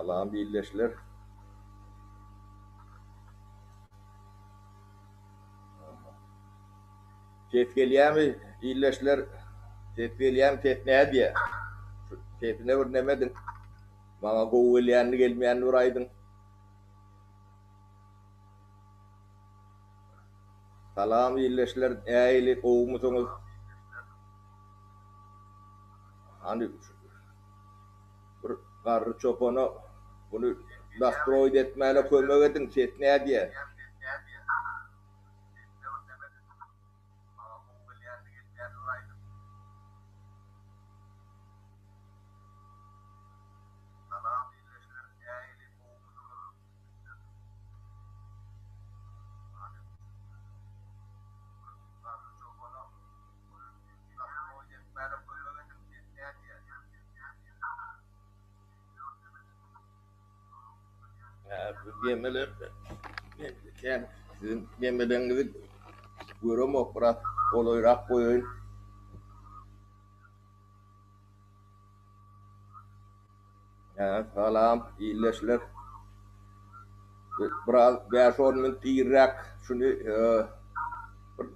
Salam birleşler. Tetgeliyemi birleşler. Tetgeliyem tetneye diye. Tetine örnemedin. Bana kovulyanını gelmeyen vuraydın. Salam birleşler. Eğili kovumusunuz. Hani bir karı çoponu bunu dastroid etmeyle koymak edin. Tetneye diye. Yemeler. Yani sizin yemelerinizi buyurum o biraz kolayrak koyun. Salam birleşler. Biraz 5-10 minut iyirak şunu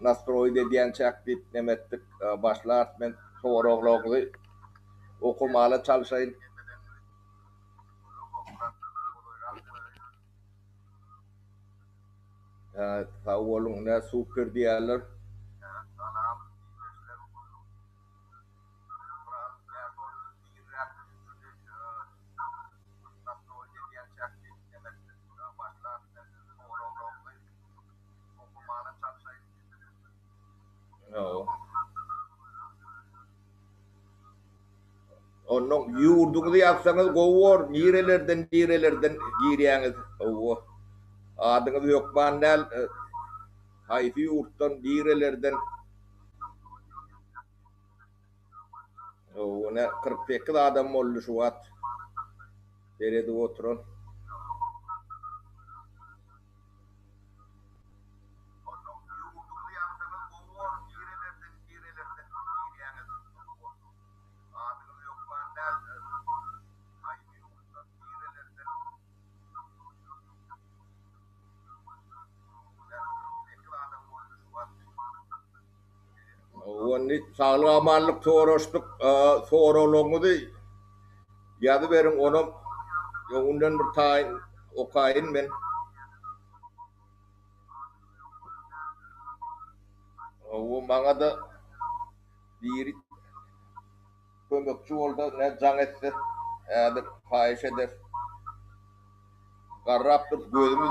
nastroid ediyen çaktık demettik başlar ben soğuroğluğu okumalı çalışayım. Tavuğun ne super diyorlar. Onun yurdunuzu yapsanız kovur, nirelerden giriyeniz. Adınız yok bandel, hayfi yurttan, nirelerden. Ne 48 adam oldu şu at. Derede oturun. Onu sağlamanlık soğuruşluk soğuruluğunu yadı verin onu ondan bir tayin okayın ben. O bana da bir kömekçi oldu ne can etti. Yani fahiş eder. Karraptık gözümüz.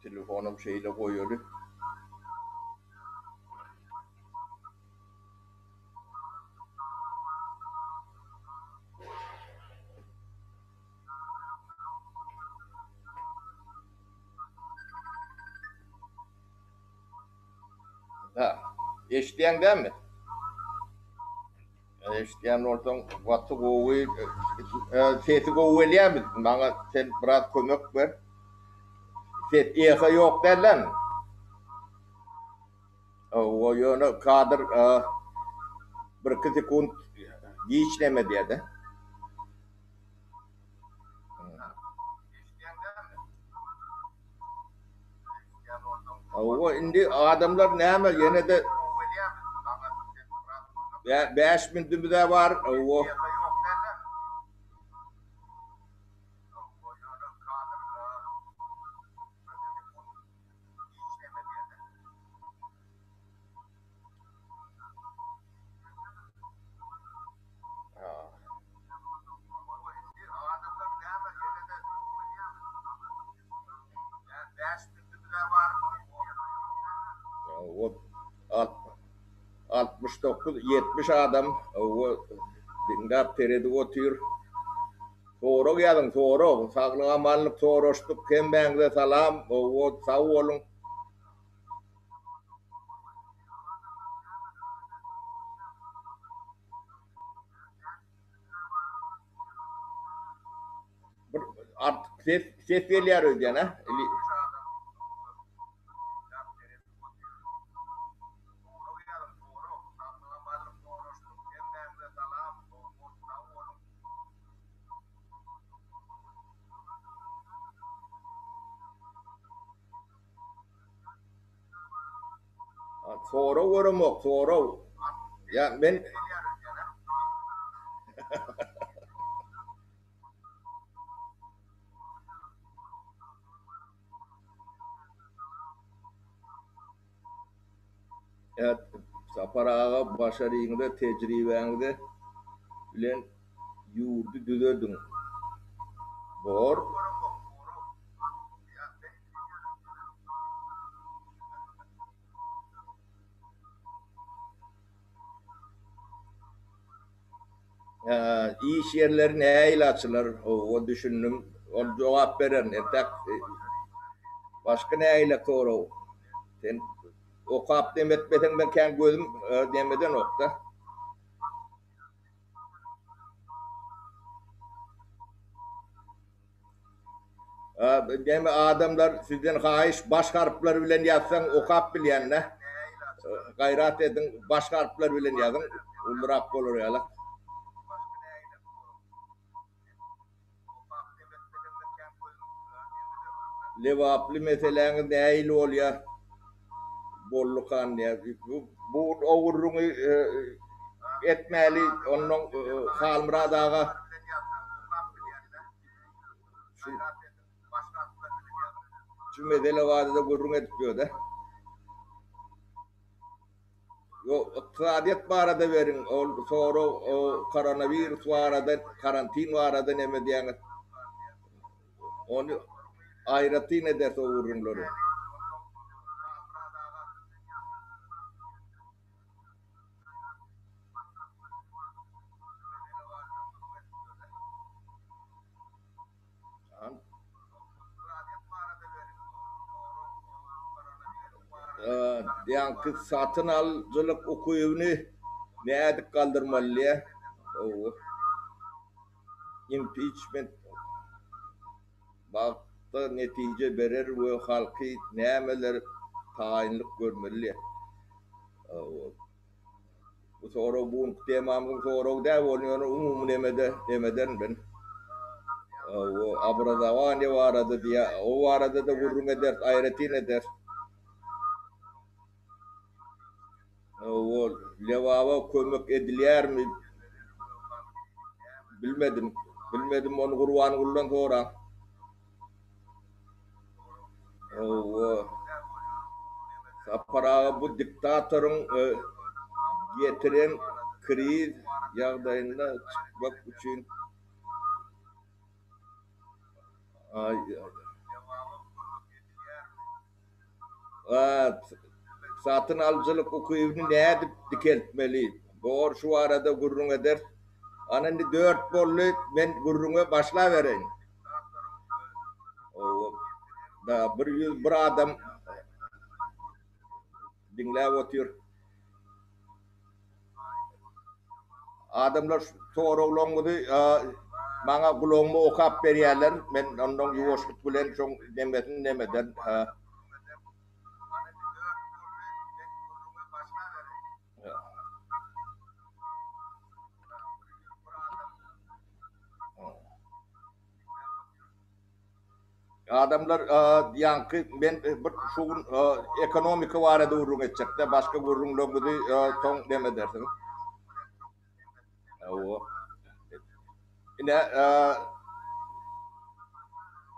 Telefonum şeyle koyuyordu. Ha, eşleyen değil mi? Eşleyen oradan vatı kovuyu, sesi kovuyla mı? Bana sen biraz kömek ver. Ses iyi yok derler mi? O yönü kadır bir iki sekund geçleme diye de. O indi adamlar ne ama yine de 5 minut de var. O 69-70 adam o dingap teredi otur. Soğuk gelin soğuk. Sağlığa mallık soğuştuk. Kembeğinize salam. O sağ olun. Artık ses geliyor ödeyene. Soğuk vurum yok. Soğuk. Ya ben evet, saparağa başarıyında tecrübende bilen yurdu düzedin. Bor. İş yerleri neyle açılır? O düşündüm. O cevap veren. Başka neyle soru? Sen o kap demetmeden ben kendi gözüm demeden okta. Deme adamlar sizden hayiş baş harfler bilen yazsan okap bilen ne? Gayrat edin baş harfler bilen yazın. Ulrak olur ya. Levaplı meseleni değil ol ya. Bollukan ya. Bu ovurunu etmeli onun halmradaga. Şu mesele vardı da gurrun etmiyor da. Yo, iktisadiyet barada verin. Sonra o koronavirüs varada, karantin varada ne diyen. Onu ayrıtı ne derse o ürünleri. Yankı satın alıcılık okuyunu ne edik kaldırmalı ya? Impeachment baktı netice verir ve halkı nemeler tayinlik görmeli. Bu soru bu temamın soru da oluyor umum demeden ben. O abradavan ne vardı diye o vardı da vurun eder ayrıtı eder. O levava kömük ediliyor mi? Bilmedim. Bilmedim onu kurban kullan sonra. O sapara bu diktatörün getiren kriz yağdayında çıkmak için satın alıcılık okuyunu ne edip dikeltmeli? Doğru şu arada gurrun eder. Anında 4 bollu ben gurruna başla vereyim. Da bir adam dinle oturuyor. Adamlar sorulanmadı. Bana kulağımı okap veriyorlar. Ben ondan yuvaşlık bilen çok demeden. Adamlar yankı ben şu ekonomik varada vurun edecek de başka vurun logudu son deme dersin. O yine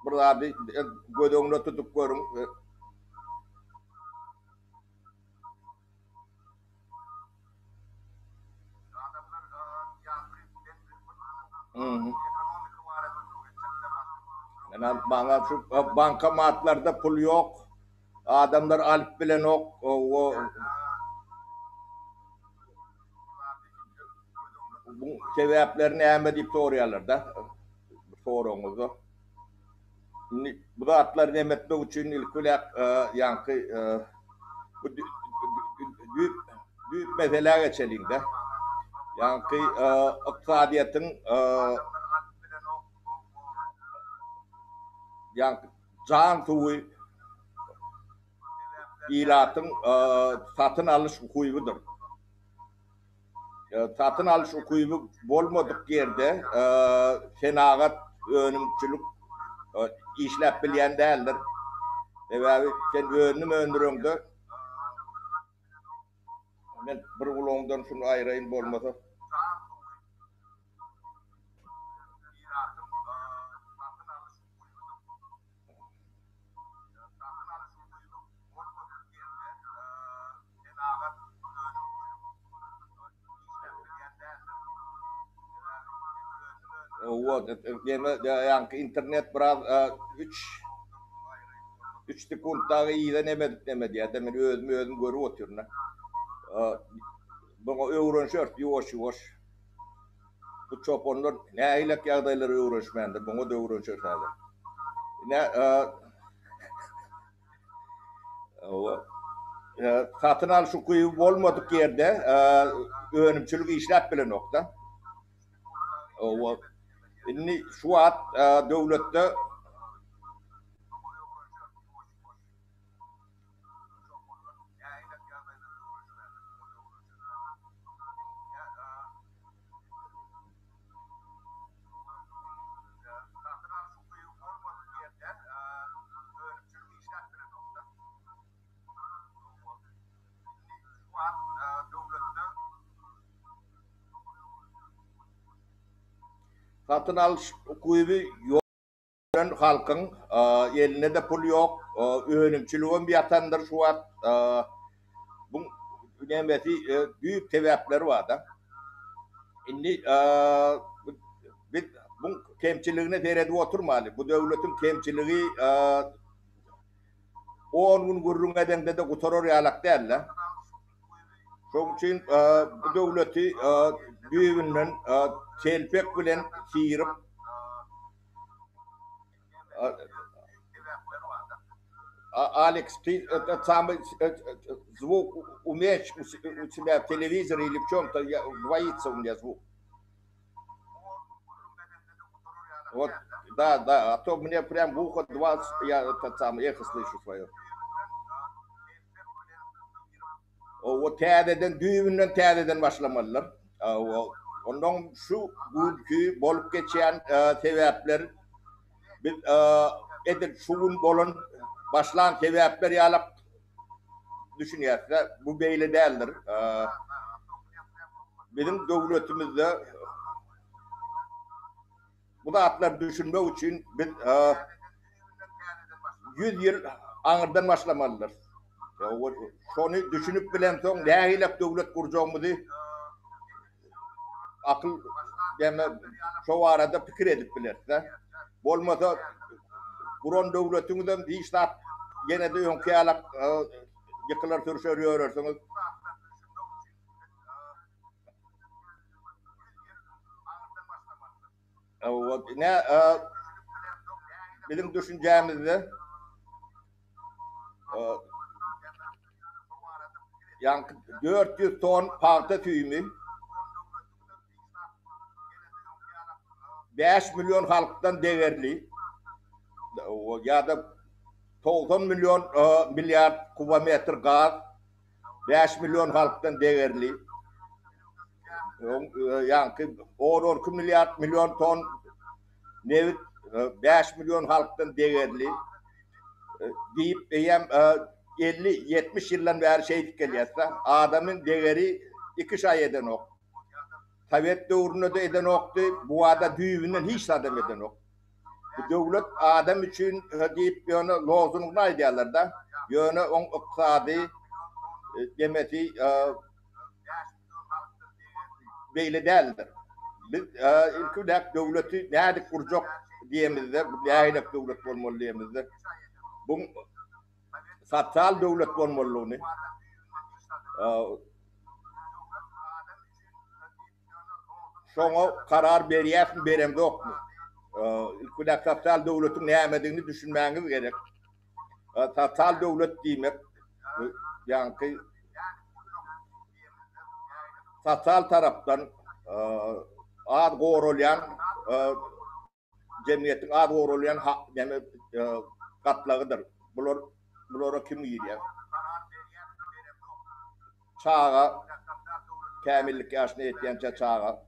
burada bir godongla tutup görün. Yani bana şu bankamatlarda pul yok. Adamlar alıp bilen yok. bu sebeplerini äme dip soruyorlar da soruňuzu. Bu da atlar demetmek için ilkulak yankı bu büyük mesele geçelim de. Yankı iqtisadiyetin yankı can suyu ilatın satın alış hukuyudur. Satın alış hukuyu bolmadık yerde senagat önümçülük işlep bilen değildir. Ve sen önüm öndüründü. Ben bir ulağımdan şunu ayırayım bolmasa. Yani internet biraz 3 sekundda iyi de nemedi ya. Demin özüm görüp oturuyorum. Bana öğrenşört yavaş. Bu çopanlar ne aylak yağdayları öğrenşmendi. Bana da öğrenşört hadi. Satın alış hukuku olmadık yerde önümçülük işlep bile nokta. Şimdi şu an devlette satın alış hukuku yok halkın eline de pul yok önümçülüğün bir yatandır şu an bu nemeti büyük sebepleri var da. Şimdi bu kemçiliğine derede oturmalı. Bu devletin kemçiliği 10 gün gurrun edende de kutaror yalak derler. Şoň üçin bu devleti büyüğünden telpek bilen sıyırıp Alex самый звук умеешь у тебя в телевизоре или в чем-то двоится у меня звук. Вот, да, а то мне прям в ухо я этот самый эхо слышу свое. O düğünden tədeden başlamalılar. Ondan şu günkü bolup geçen sebepler bir şuun bolun başlayan sebepler yalak düşünüyorsa bu böyle değildir. Bizim devletimizde bu da atlar düşünme için biz 100 yıl anırdan başlamalılar. Şunu düşünüp bilen son dahilap devlet kuracağımızı akıl deme şu arada fikir edip bilirse. Olmasa Buron devletimizden hiç de gene de yonkayalak yıkılar sürüşürüyorsunuz. Ne bizim düşüncemizde yani 400 ton parta tüyümü 5 milyon halktan değerli ya da 90 milyon milyar kubimetre gaz 5 milyon halktan değerli yani 12 milyon ton nevit 5 milyon halktan değerli deyip hem 50-70 yıldan beri şey geliyorsa adamın değeri 2 şey eden ok. Sovet dövründe de eden oktu. Bu ada düğünden hiç adam eden ok. Bu devlet adam için deyip yönü lozunluğuna ediyorlar da yönü on iktisadi demeti böyle değildir. Biz ilk olarak devleti nerede kuracak diyemizde, nerede devlet olmalı diyemizde. Bu satsal devlet olmalı. şoňa karar berýärsin, berem dokmy? Ilkine sosyal döwletin nämetini düşünmäňiz gerek. Sosyal döwlet diýmek ýa-ni sosyal tarapdan az gorulýan jemgyýetiň az gorulýan gatlagydyr. Bulara kim giýýär? Çağa, kämillik ýaşyna ýetýänçe çağa,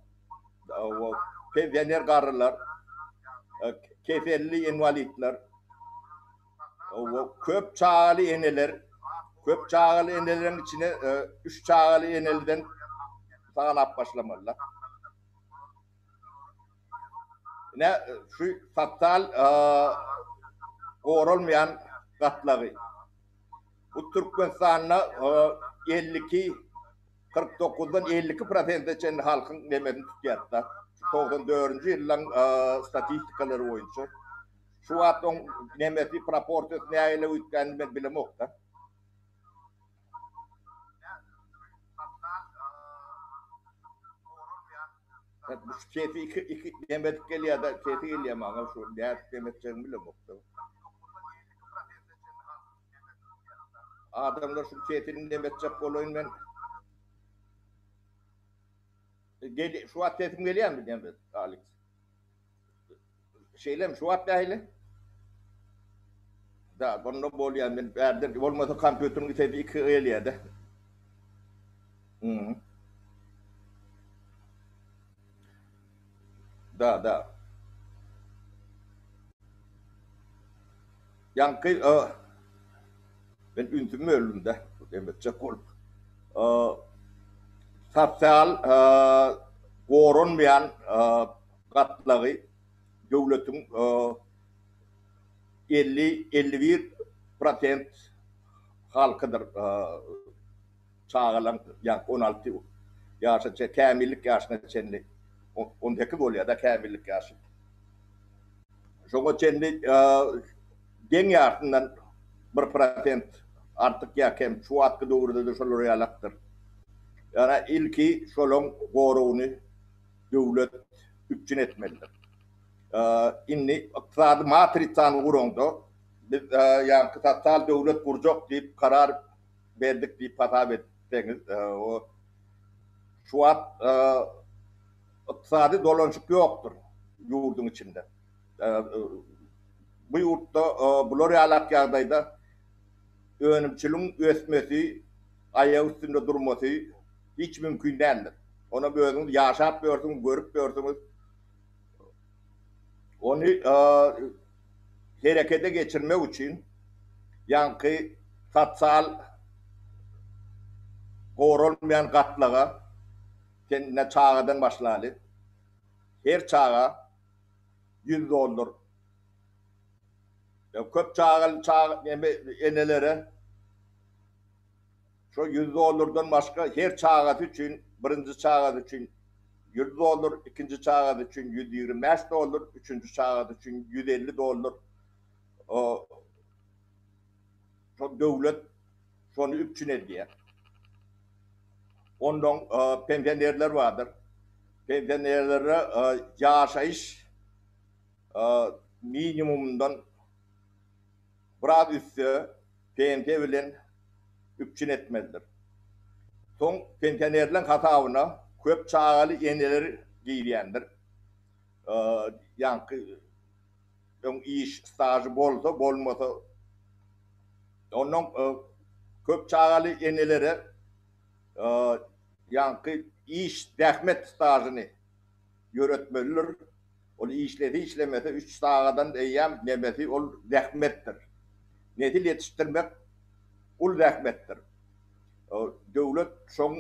pensioner garrylar, kefelli invalidler, köp çağaly eneler, köp çağaly eneleriň içine 3 çağaly eneliden sagalap başlamalylar. Ne şu sosyal gorulmayan gatlagy. Bu Türkmenistan'da 49'dan 52% çen halkın nemedini tutuyatda. 94. yıldan statistikaları boyunca. Şu atın nemeti proporsyonu neyle uyutkanını ben bilemokta. Bu çeti iki nemet geliyor da çeti geliyor ama şu diğer nemetlerini bilemokta. Adamlar şu çetinin nemetcek olayın ben şu at tetim geliyor mu demek Alex? Şeyle mi şu at dahili? Da bunu bolyan ben verdim olmasa kompütürün tepi iki geliyor da. Da. Yankı ben üntümü öldüm de demetcek olup. Sosyal gorunmayan gatlagy döwletin 51% halkydyr çağalan ýa 16 ýaşa kämillik ýaşyna çenli 12 bolýar da kämillik ýaşy. Şoňa çenli deň ýartyndan 1% artyk ýa kem şu atky döwürde şolar ýalakdyr. Yani ilki şolong goruny döwlet üçin etmelidir. İnni iqtisadi matritsany guranda biz yani sosyal döwlet kurjak diýip karar berdik diýip hatap etdiňiz. O şu wagt iqtisadi dolanşyk ýokdur ýurdun içinde. Bu ýurtda bular ýalak ýagdaýda önümçiliň ösmesi, aýagy üstünde durmasy hiç mümkün değildir. Ona böyle yaşap gördünüz, görüp gördünüz. Onu harekete geçirmek için yankı sosyal gorulmayan gatlaga kendine çağdan başlayalı. Her çağa $100. Köp çağal enelere şu $100'dan başka her çağat için, birinci çağat için $100, ikinci çağat için $125, üçüncü çağat için $150. Şu devlet şunu üçün ediyor. Ondan pensionerler vardır. Pensionerlere yaşayış minimumundan biraz üstü pensiye bilen üçün etmelidir. Son pensionerlerin hatavına köp çağalı eneleri giyilendir. Yankı iş stajı bolsa bolmasa onun köp çağalı eneleri yankı iş dehmet stajını yöretmelidir. O işledi işlemese 3 sağadan eyyem nemesi o dehmettir. Netil yetiştirmek ul dehmettir. Devlet son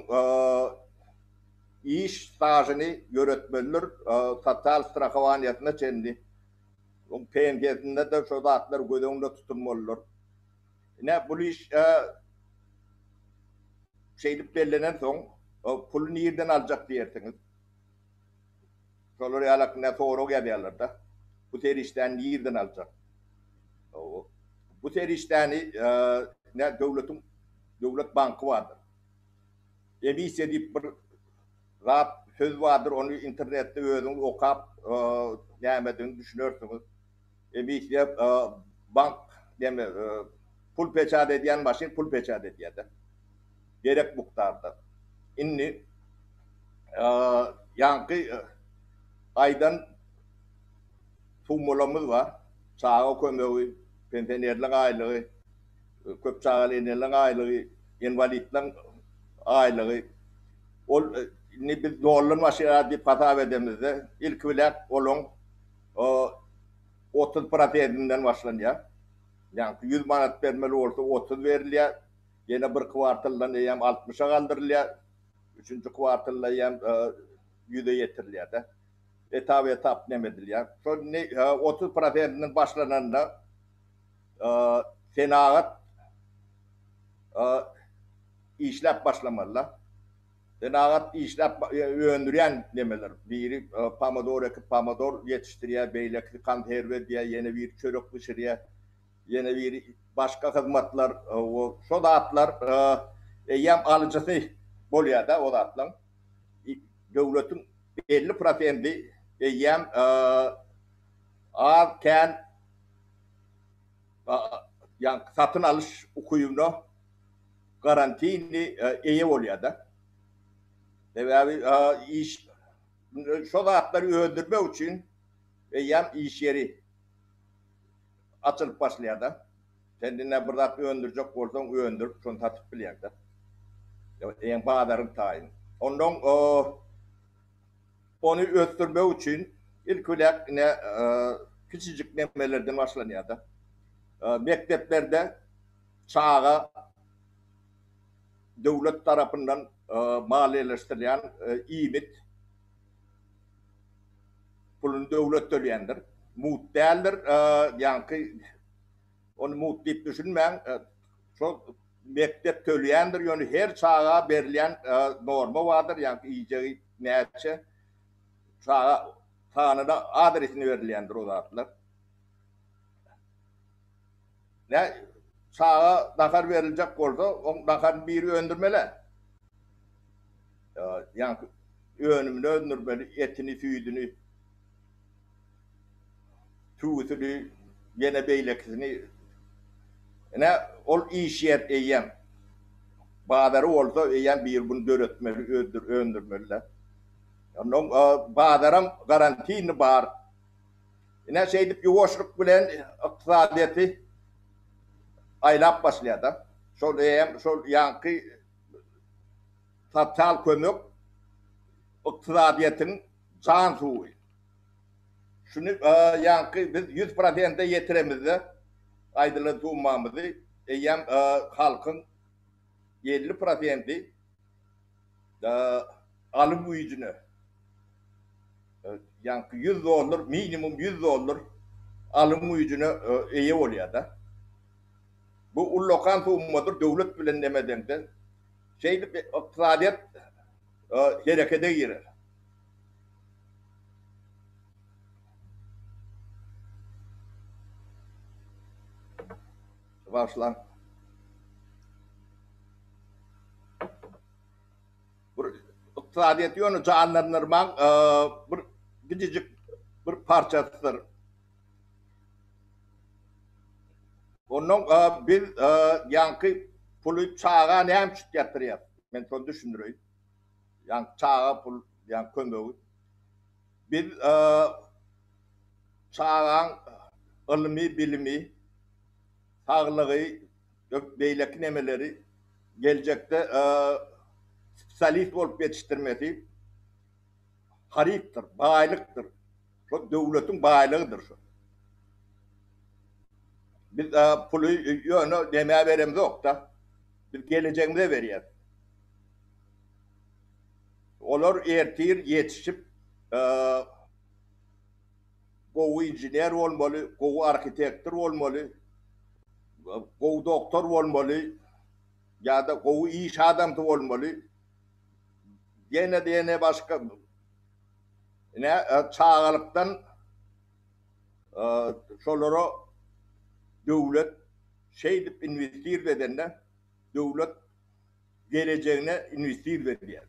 iş stajını yöretmelidir. Sosyal strakavaniyetine çendi. Onun pensiyesinde de şu zatlar gözünde tutulmalıdır. Ne bu iş şeylik belirlenen son pulunu yerden alacak diyersiniz. Şoları alak ne soru geldiler da. Bu teri işten yerden alacak. Bu teri işteni ne devlet bankı vardır. Emis edip bir rahat söz vardır, onu internette özüňiz okap näme düşünürsünüz. Bir bank deme pul peçat ediyen maşin pul peçat edýärdi. Gerek mukdarda. Inni yankı aydan tumulamız var. Çağa kömögi, pensionerlerin aylığı, köp çağalı enerlerin aylığı, invalidlerin aylığı. Ol ni biz doların maşina dip hata edemizde ilk bilet olun 30%'inden başlanıyor. Yani 100 manat vermeli olsa 30 veriliyor. Yine bir kvartaldan yem 60'a kaldırılıyor. Üçüncü kvartalda yem 100'e yetiriliyor da. Etap nemediliyor. Sonra 30%'inden başlananda senaat işlep başlamalılar. Senaat işlep öndüren demeler. Biri pomidor yetiştiriyor, beylekli kan terve diye yeni bir çörek pişiriyor. Yine bir başka hizmetler, o sodatlar yem alıcısı boluyor da o datlan. Devletin 50% yem arken yani satın alış okuyunu garantili iyi oluyor da. Ve iş sodatları öldürme için yem iş yeri açılıp başlıyor da. Kendine burada öndürecek olsan öndür, son tatıp biliyor da. Yani bağların tayin. Ondan onu öttürme için ilk olarak küçücük nemelerden başlanıyor da. Mekteplerde çağa devlet tarafından maliyeleştirilen İMİT pulunu devlet töleyendir. Mut değildir. Yani onu mut deyip düşünmeyin. Çok mektep töleyendir. Yani her çağa verilen norma vardır. Yani iyice neyse çağa tanıda adresini verilendir o zatlar. Ne çağa nakar verilecek olsa o nakar biri öndürmeli. Yani önümünü öndürmeli, etini, süydünü, tüğüsünü, yine beylekisini. Ne ol iş yer eyyem. Bağdarı olsa eyyem bir bunu döretmeli, öndürmeli. Yani bağdarım garantini var. Ne şeydip yuvaşlık bilen iktisadiyeti aylap başlıyor da. Sol eyyem, sol yankı tatal kömük iktisadiyetin can suyu. Şunu yankı biz 100%'e yetiremizde aydılı tuğmamızı eyyem halkın 50% alım gücünü yankı 100 olur, minimum 100 olur alım gücünü iyi oluyor da. Bu ullokan tuğmadır, devlet bilen demeden de şeydi iktisadiyet harekete girer. Başlan. İktisadiyet yönü canlandırmak bir küçücük bir parçasıdır. Onun biz yankı pulu çağa ne hem çıt yatırıyor. Ben son düşünürüm. Yani çağa pul, yani kömöğü. Biz çağın ilmi, bilimi, sağlığı, beylek nemeleri gelecekte spesialist olup yetiştirmesi hariptir, baylıktır. Şu devletin baylığıdır şu. Biz pulu yönü demeye veremiz yok da biz geleceğimize veriyoruz. Olur ertir yetişip kovu injiner olmalı, kovu arkitektur olmalı, kovu doktor olmalı ya da kovu iş adamı olmalı. Yine başka ne çağalıktan şolara devlet şey edip investir edenler devlet geleceğine investir veriyor.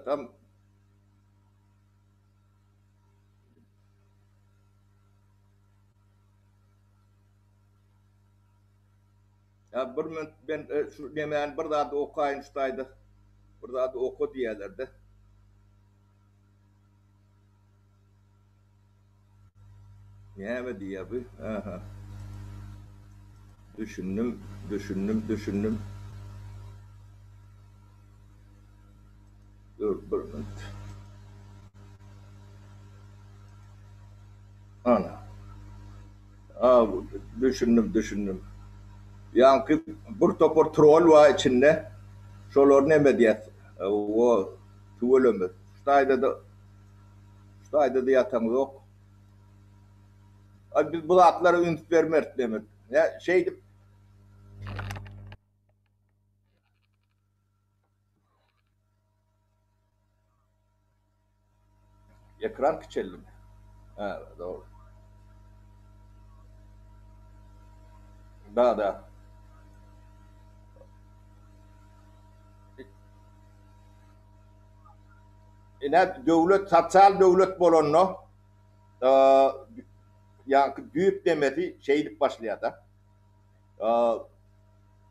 Tam ya ben şu demeyen bir daha da okuyayım ustaydı. Bir daha da oku diyorlardı. Ne mi diye bu? Aha. Düşündüm. Dur bir minut. Ana. Aa, düşündüm. Yankı bir topor troll var içinde. Şolor ne mi diye? O tuğulumuz. Ustayda da yatan yok. Abi biz bu atları ünit vermek demek. Ya şeydi, ekran küçüldü. Ha, doğru. Da. Yine devlet, sosyal devlet bolonno, e, yankı büyük demeti şeylik başlıyor da. E,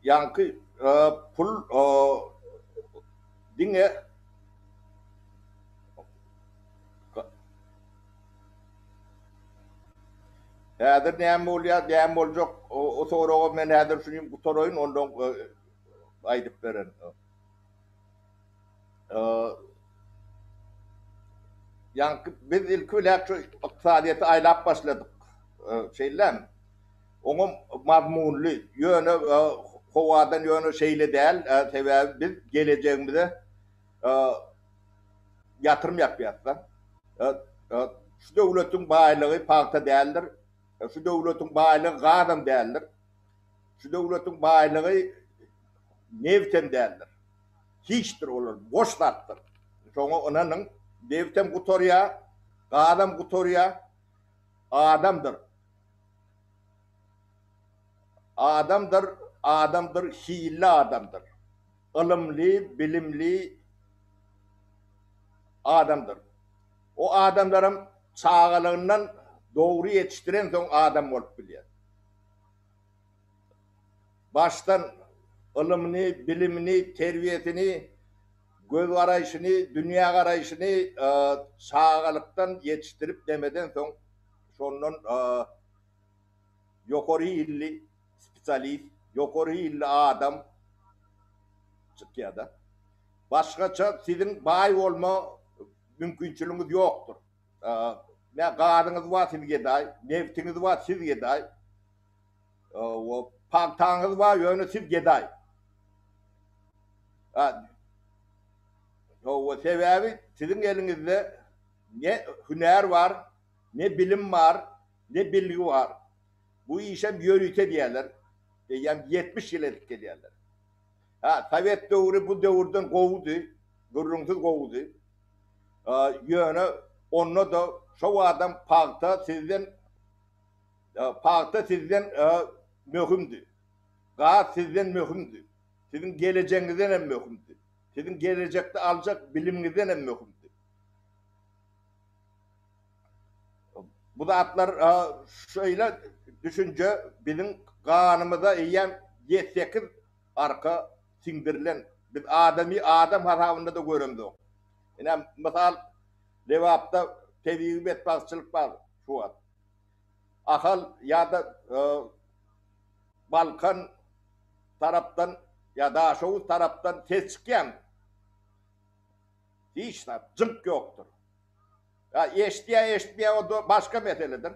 yankı pul dine Häzir näme bolýar, näme boljak, o soragy men häzir şunu bu toroyun ondan aýdyp beren. Yankı biz ilk öyle şu iktisadiyeti aylap başladık. Şeylem. Onun mazmunlu yönü kovadan yönü şeyle değil. Sebebi biz geleceğimize yatırım yapıyoruz. E, Şu devletin baylığı parta değildir. Şu devletin baylığı gadam değildir. Şu devletin baylığı nevten değildir. Hiçtir olur, boşlattır. Sonra onanın nevten kutorya, gadam kutorya, adamdır. Adamdır, hiyli adamdır. Ilımlı, bilimli adamdır. O adamların sağlığından doğru yetiştiren son adam olup biliyor. Baştan ılımını, bilimini, terbiyesini, göz arayışını, dünya arayışını sağlıktan yetiştirip demeden son sonunun yukarı illi spesyalist, yukarı illi adam çıkıyor da. Başkaça sizin bay olma mümkünçülüğünüz yoktur. Ne gadınız var sizge day, neftiniz var sizge day, o paktağınız var yönü sizge day. O sebebi sizin elinizde ne hüner var, ne bilim var, ne bilgi var. Bu işe yörüte diyorlar. Yani 70 yıl etki diyorlar. Sovyet devri bu devirden kovdu, gurrunsuz kovdu. Yönü onu da şu adam parkta sizden mühimdi. Gayet sizden mühimdi. Sizin geleceğinizden en mühimdi. Sizin gelecekte alacak biliminizden en mühimdi. Bu da atlar şöyle düşünce bizim kanımıza yiyen 7-8 arka sindirilen biz adam hesabında da göründük. Yani misal Levap'ta tevhid bakçılık var şu an. Akal ya da Balkan taraftan ya da Aşoğuz taraftan ses çıkan hiç zınk yoktur. Ya eşitmeye o da başka meseledir.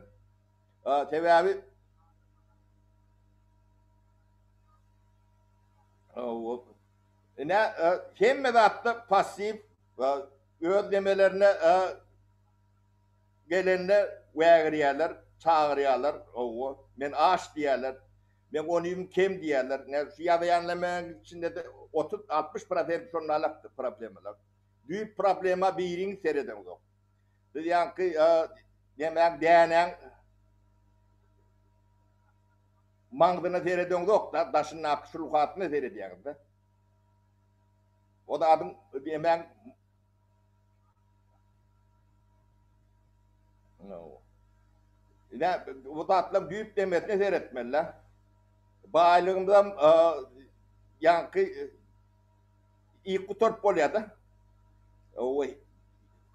Sebebi ne hem hatta pasif özlemelerine gelenle veğriyalar, çağırıyorlar. Ben aç diyorlar. Ben onu kim diyorlar. Ne şu yadayanlamanın içinde de 30-60% sonralık problemler. Büyük problema birini seyreden yok. Yani ki demek denen mangdına seyreden yok da daşın akışılıkatını seyrediyorlar da. O da adım hemen No. Ne bu tatlam büyük demetine seyretmeliler. Bağlığımdan yankı ilk kutor polyadı. O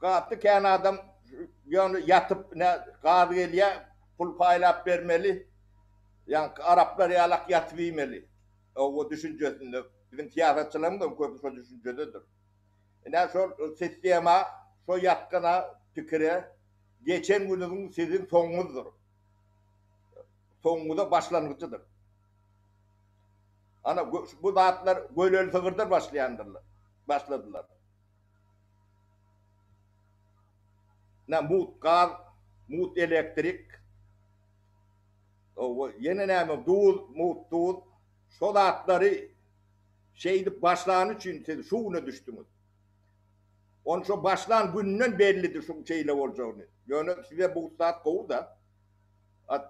katı kendi adam yani yatıp ne kadı geliyor pul paylap vermeli. Yani Araplar yalak yatmaymalı. O düşüncesinde bizim siyasetçilerimiz de köprü düşüncededir. Ne şu sistema, şu yatkına fikre geçen günün sizin sonunuzdur. Sonu da başlangıcıdır. Ana bu zatlar böyle sığırdır başladılar. Ne mut gaz, mut elektrik, o yeni ne mut şu zatları şeydi başlağın için şuna düştünüz. Onun şu başlan gününden bellidir şu şeyle olacağını. Yani size bu saat kovu da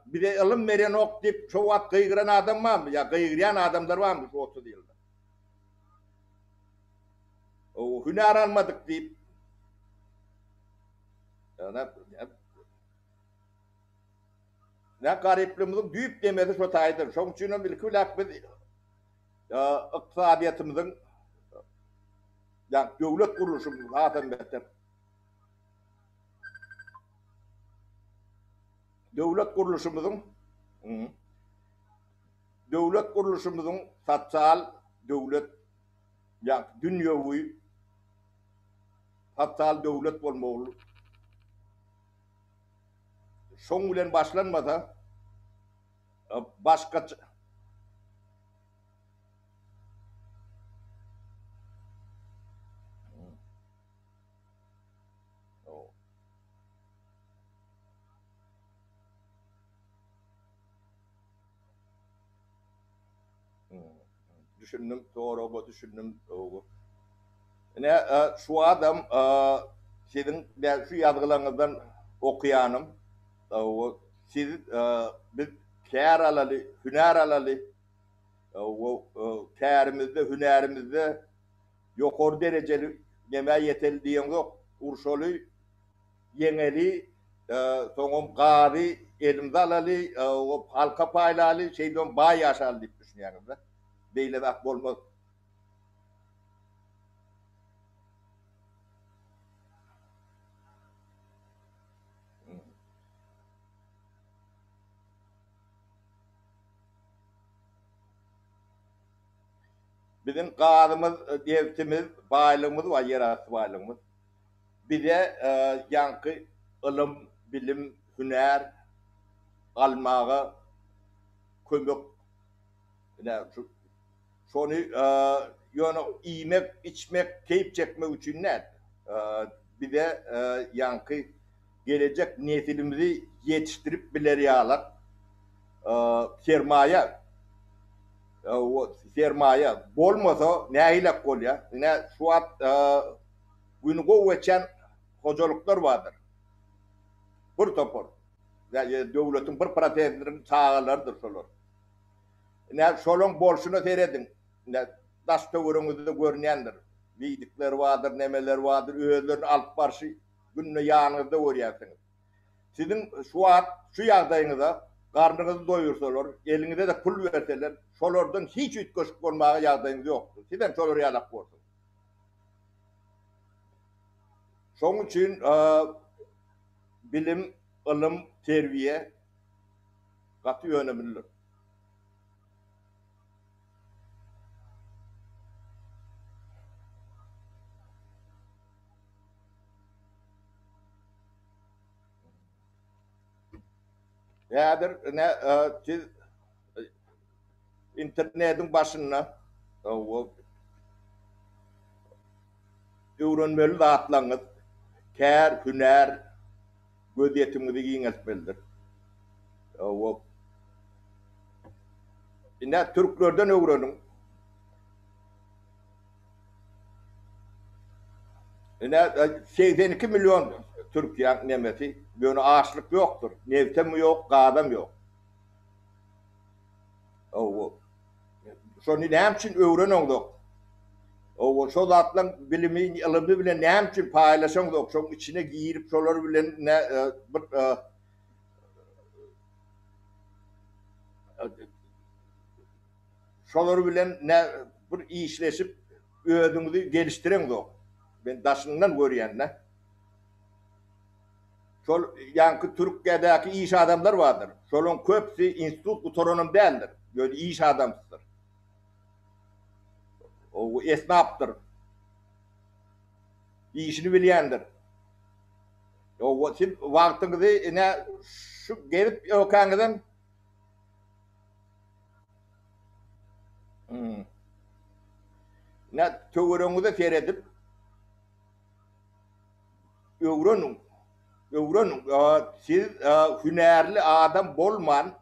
bir de alım veren ok deyip şu at kıygıran adam var mı? Ya kıygıran adamlar var mı şu 30 yılda? O hüner almadık deyip yani, ne garipliğimizin büyük demesi şu taydır. Şu için bir külak biz iktisadiyatımızın yani devlet kuruluşumuzun zaten beter. Devlet kuruluşumuzun devlet kuruluşumuzun sosyal devlet yani dünyevi sosyal devlet olmalı. Şoň bilen başlanmasa başka düşündüm doğru düşündüm doğru. Ne şu adam sizin de şu yazgılarınızdan okuyanım. O siz biz kâr alalı, hüner alalı. O kârimizde, hünerimizde yukarı dereceli yemeğe yeterli diyen yok. Urşolu yeneli soňam gary elimde alaly o halka paylaly şeyden bay yaşaly diýip düşünýäňiz. Beýle bak bolmaz. Bizim gadymyz, devletimiz, baýlygymyz we ýerasty baýlygymyz. Bir de ýanky ilm, bilim, hüner almaga kömek şonu ýöne iýmek, içmek, keyip çekmek üçin näde? Bir de ýanky gelecek nesilimizi yetiştirip bileri alak sermaye o sermaye bolmasa nähilek bolýar? Ne şu at günü geçen hojalyklar vardır. Bir topar. Yani devletin bir protezlerin çağalarıdır şolar. Ne şolun bolşunu seyredin. Ne daş döwrüňizde görnýändir. Biýdikler vardır, nemeler vardır, özlerini alıp barşy gününe ýanyňyzda görýärsiňiz. Sizin şu ýagdaýyňyzda karnınızı doyursalar, elinize de pul verseler, şolardan hiç ütköşük olmağa ýagdaýyňyz ýokdur. Sizden şolary ýalak bolsun. Şoň üçin bilim, ilim, terbiýe gaty önemlidir. Ýadyr ne siz internetin başyna o öwrenmeli zatlaryňyz, kär, hüner, göz ýetimiňizi giňeltmelidir. O ine türklerden öwrenin. Ine 82 milyon Türk nemesi, böyle açlık yoktur. Nevtem yok, gadam yok. O şonu näme üçin öwrenýändik? O şol atlan bilimi ilimi bilen näme üçin paylaşan da şoň içine giyirip şolar bilen ne bir şolar bilen ne bir işleşip ödüňizi geliştiren de. Ben daşyndan görýän ne. Şol yankı Türkiye'deki iş adamlar vardır. Şolun köpsi institut utoronum değildir. Böyle iş adamıdır. O esnaftır. İşini bilyendir. O siz vaktinizi ne şu gelip okanıdan ne töwerüňizi seyredip öwrenün. Öwrenün. Siz hünerli adam bolman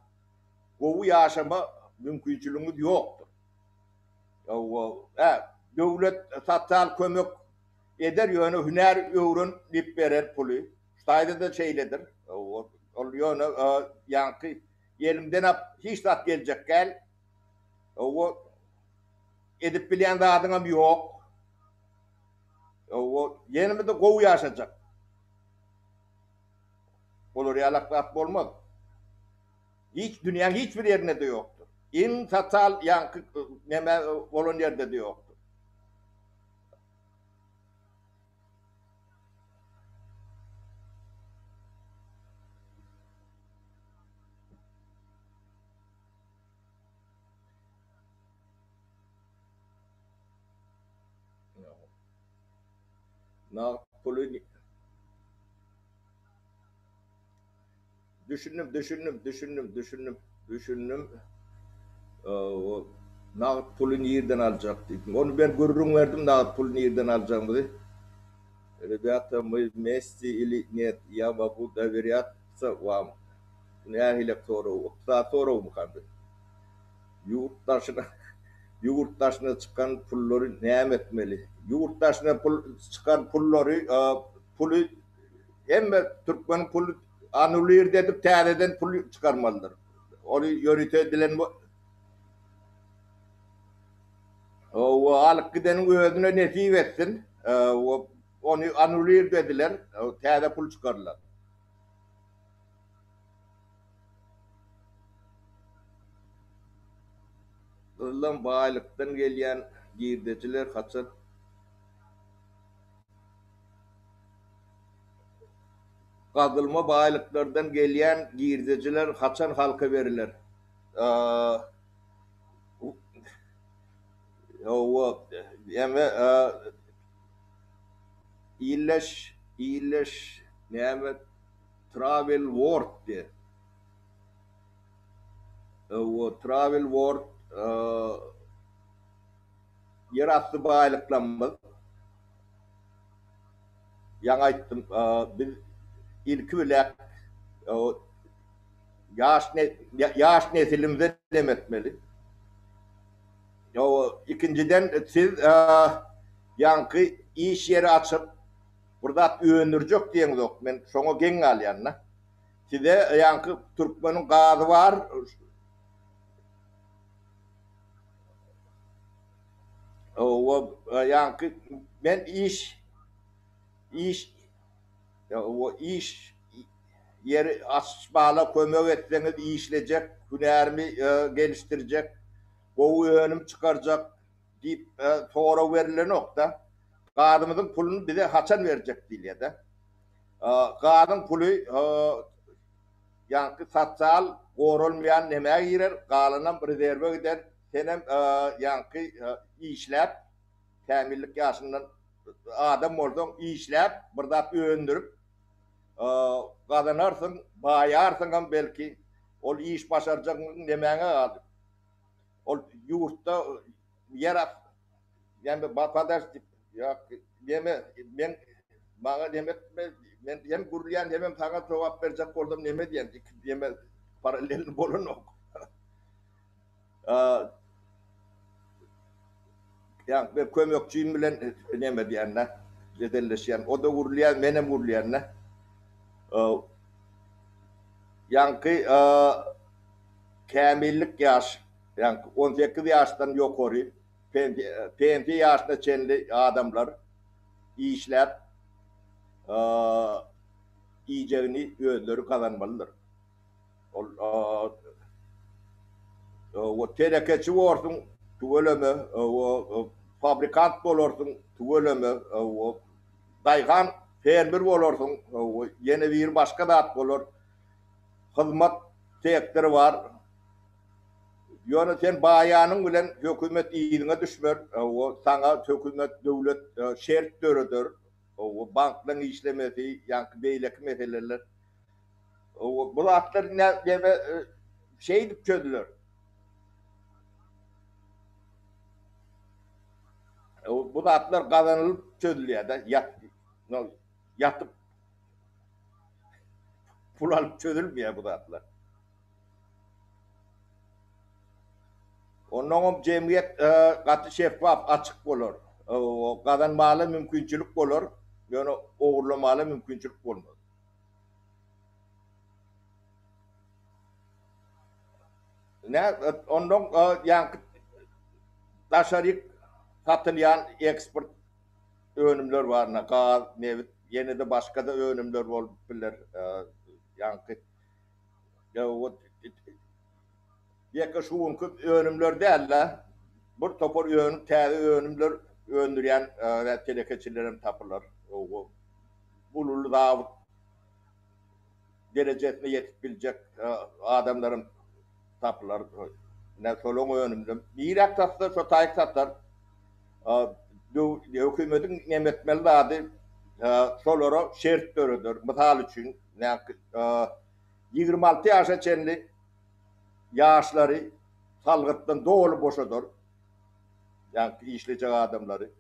gowy yaşama mümkinçiliğiniz yoktur. Devlet sosyal kömek eder yönü hüner öwren dip berer pulu. Şayda da şeyledir. Ol yönü yankı elimden hiç tat gelecek gel. O edip bilen de adıngam yok. O yenimi de gowy yaşayacak. Olur yalak olmaz. Hiç dünyanın hiçbir yerinde de yoktur. En sosyal yankı neme olan yerde de yoktur. Napoli düşündüm. O nağıt pulunu yerden alacak dedim. Onu ben görürüm verdim nağıt pulunu yerden alacağım dedi. Rебята, мы вместе или нет? Я могу доверяться вам. Ne hilek soru, soru muhammed. Yurttaşına yurttaşına çıkan pulları ne etmeli? Yurttaşına çıkan pulları pulu hem Türkmen pulu anulur dedip täreden pul çıkarmalıdır. Onu yönetim edilen o alık gidenin özüne nesip etsin. Onu anulur dediler. Tärede pul çıkarırlar. Kızılan bağlıktan gelen girdiciler kaçın. Kazılma bağlıklardan gelen girdiciler kaçan halka verirler. O yani iyileş yani travel word diye. O travel word yerastı bağlıklanmaz. Yang aytdım biz ilki bile yaş nesilimize demetmeli. O ikinciden siz yankı iş yeri açıp burada öğrenecek diyen yok. Ben şoňa geň alýanna. Size yankı Türkmenin gazy var. O yankı ben iş o iş yeri açmalı kömek etseniz işleyecek, hünerimi geliştirecek, gowy önüm çıkaracak deyip sonra verilen nokta. Gadymyzyň pulunu bize haçan verecek diýilýär de. Gadym pulu yankı sosyal gorulmayan näme girer, galanam rezerwe gider. Senem yankı işläp täminlik ýaşyndan adam bolsaň işläp birdat öndürüp gazanarsın, bayarsın belki ol iş başaracak nämäňe galyp. Ol ýurtda ýerap yani bapadaş ya ben bana demek ben hem gurulyan hem sana cevap verecek oldum neme diyen deme paralel bolun ok. Yani ben kömekçiyim bilen neme diyenler cedelleşen o da gurulyan menem gurulyan yankı kamillik yaş yani 18 yaştan yukarı PNT yaşında çenli adamlar, işler iyicevini özleri kazanmalıdır. O terekeci olsun, tüveleme, o fabrikant olursun, tüveleme, o daygan fermer olursun, o yeni bir başka da olur. Hizmet sektörü var. Yani sen bayanın bilen hükümet iyiliğine düşmer. O sana hükümet devlet şert törüdür. O bankların işlemesi, yankı beylek meseleler. O bu atlar ne deme şey dip çözdüler. O bu atlar kazanılıp çözülüyor da yatıp pul alıp çözülmüyor bu atlar. Onun cemiyet katı şeffaf açık olur. O kazanmalı mümkünçülük olur. Yani uğurlamalı mümkünçülük olmaz. Ne onun yankı taşerik satılayan export önümler var. Ne gaz, nevit, yeni de başka da önümler olabilir. Yankı ya o yeka şuunku önümler değerler. Bir topor önüm, təzi önümler öndüren telekeçilerin tapırlar. O bulurlu Davut derecesine yetip bilecek adamların tapırlar. Ne solun önümde. Bir tatlar, şu tayık tatlar. Hükümetin nimetmeli adı solara şert dörüdür. Misal için 26 yaşa çenli yaşları salgıttan doğulu boşadır. Yani işleyecek adamları.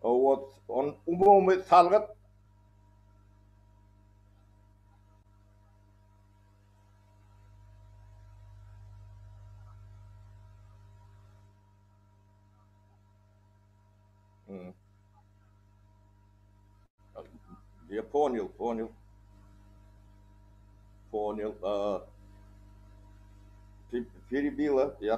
O umumi salgıt Ponil перебила я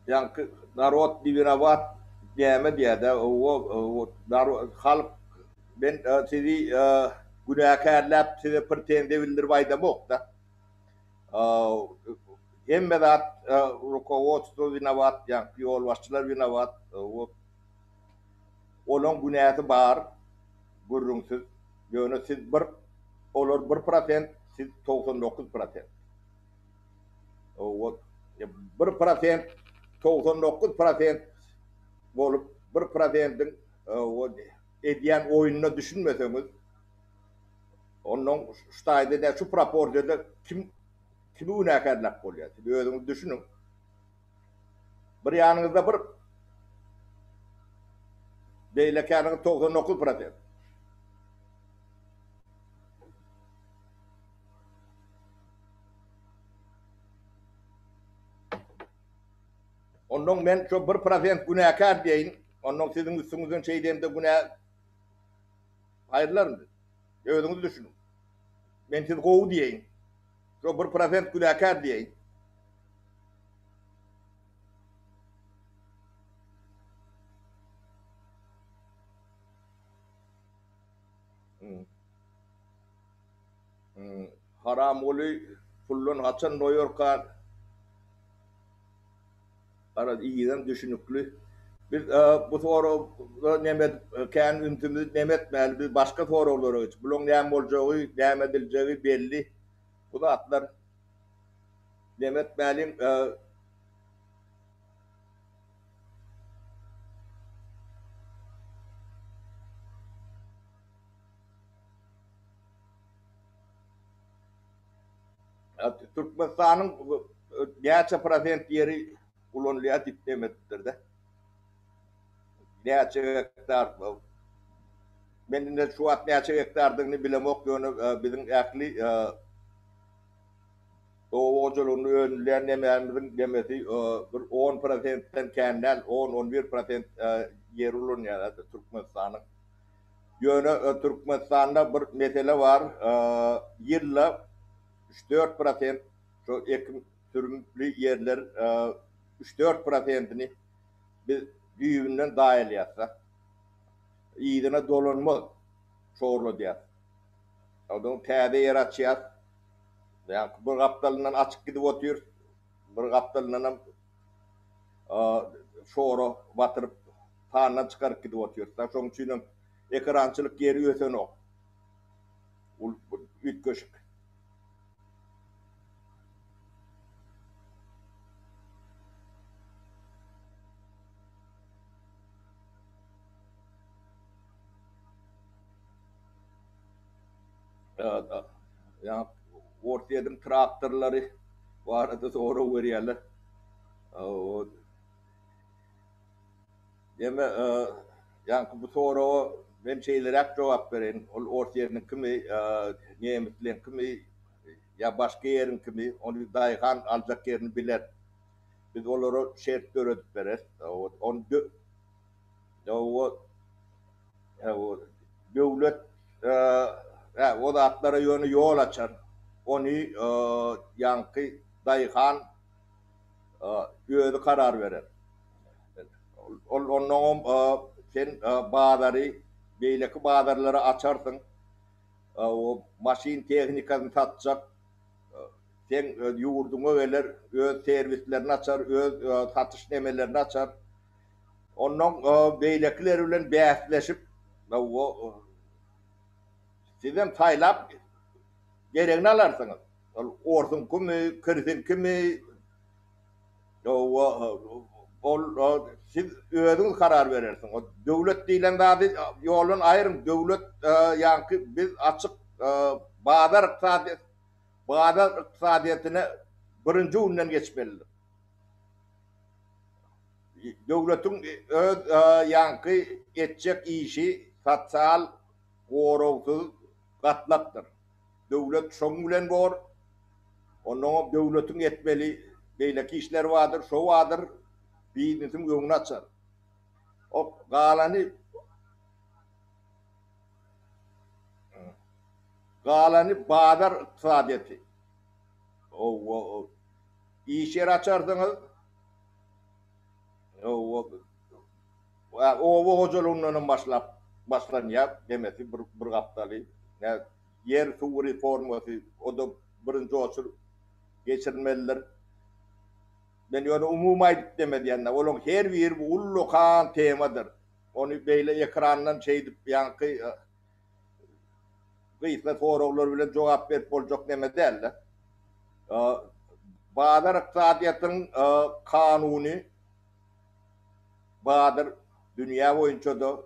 yankı narot divinovat diyeme diye de o narot halk ben sizi günahkarlar size pretende bildir vayda mok da emmedat rukovodstvo vinavat yankı yol başçılar vinavat o onun günahı var gurrungsuz yönü siz bir olur 1% siz 99%. O 1% 99% olup 1%'in o ediyen oyununu düşünmeseniz onun ştayda da şu proporsyonda kimi günahkarlık oluyor. Siz özünüz düşünün. Bir yanınızda bir beylekarının 99%. Onun men şu 1% günahkar deyin. Onun sizin üstünüzün şeyden de günah hayırlar mı? Özünüz düşünün. Ben siz kovu deyin. Şu 1% günahkar deyin. Haram olu pullun haçan New York'a ara iyiden düşünüklü. Biz bu soru nemet kendi üntümüz nemetmeli. Biz başka soruları hiç. Bunun ne olacağı, ne edileceği belli. Bu da atlar nemetmelim Türkmenistan'ın gerçi prosent yeri kullanılıyor diplomatlar da. Gerçi hektar benim de şu an gerçi hektardığını bilemek yönü bizim akli o hocaların önleyen nememizin demesi bir 10%'ten kendel 10-11% yer olunuyor Türkmenistan'ın. Yönü Türkmenistan'da bir mesele var. Yılla 3-4% Şu ekim sürümlü yerler 3-4%'ni biz düğünden dahil yapsa, iyidine dolanma sorulu diye. Onun tədə yer açıyar. Yani bir kaptalından açık gidip oturuyor. Bir kaptalından şoru batırıp tanına çıkarıp gidip oturuyor. Son için ekrançılık yeri öten o. Üç köşük. Yani ortayadım traktörleri vardı sonra veriyorlar. Deme yani bu sonra ben şeylere cevap vereyim. Ortayanın kimi nimetlerin kimi ya başka yerin kimi onu dayakan alacak yerini bilir. Biz onları şert öğretip veririz. Onu o devlet o da atlara yönü yol açar. Onu yankı dayakan öyle karar verir. Onun sen bağları, beyleki bağlarları açarsın. O maşin teknikasını tatacak. Sen yurdunu verir, öz servislerini açar, öz satış nemelerini açar. Onun beyleklerle behsleşip sizden taylap gereğini alarsınız. Orsun kimi, kırsın kimi, siz özünüz karar verirsiniz. O devlet deyilen bazı yolun ayrım. Devlet yani biz açık bağlar iktisadiyetine birinci unden geçmelidir. Devletin öz yankı edecek işi sosyal koruvsuz katlaktır. Devlet şoň bilen bor. Onun devletin etmeli beyleki işler vardır, şo vardır. Biznesin öňüni açar. O galany bazar iktisadiyeti. O iş yer açardınız. O hocalığından başlan yap demesi bir haftalı. Yer su reforması o da birinci olsun geçirmeliler. Ben onu umumaydık demedi yani. Onun her bir ullukan temadır. Onu böyle ekrandan şeydip yankı kıyısla sorular bile cevap verip olacak demedi derler. Bazı iktisadiyetin kanuni Bahadır dünya boyunca da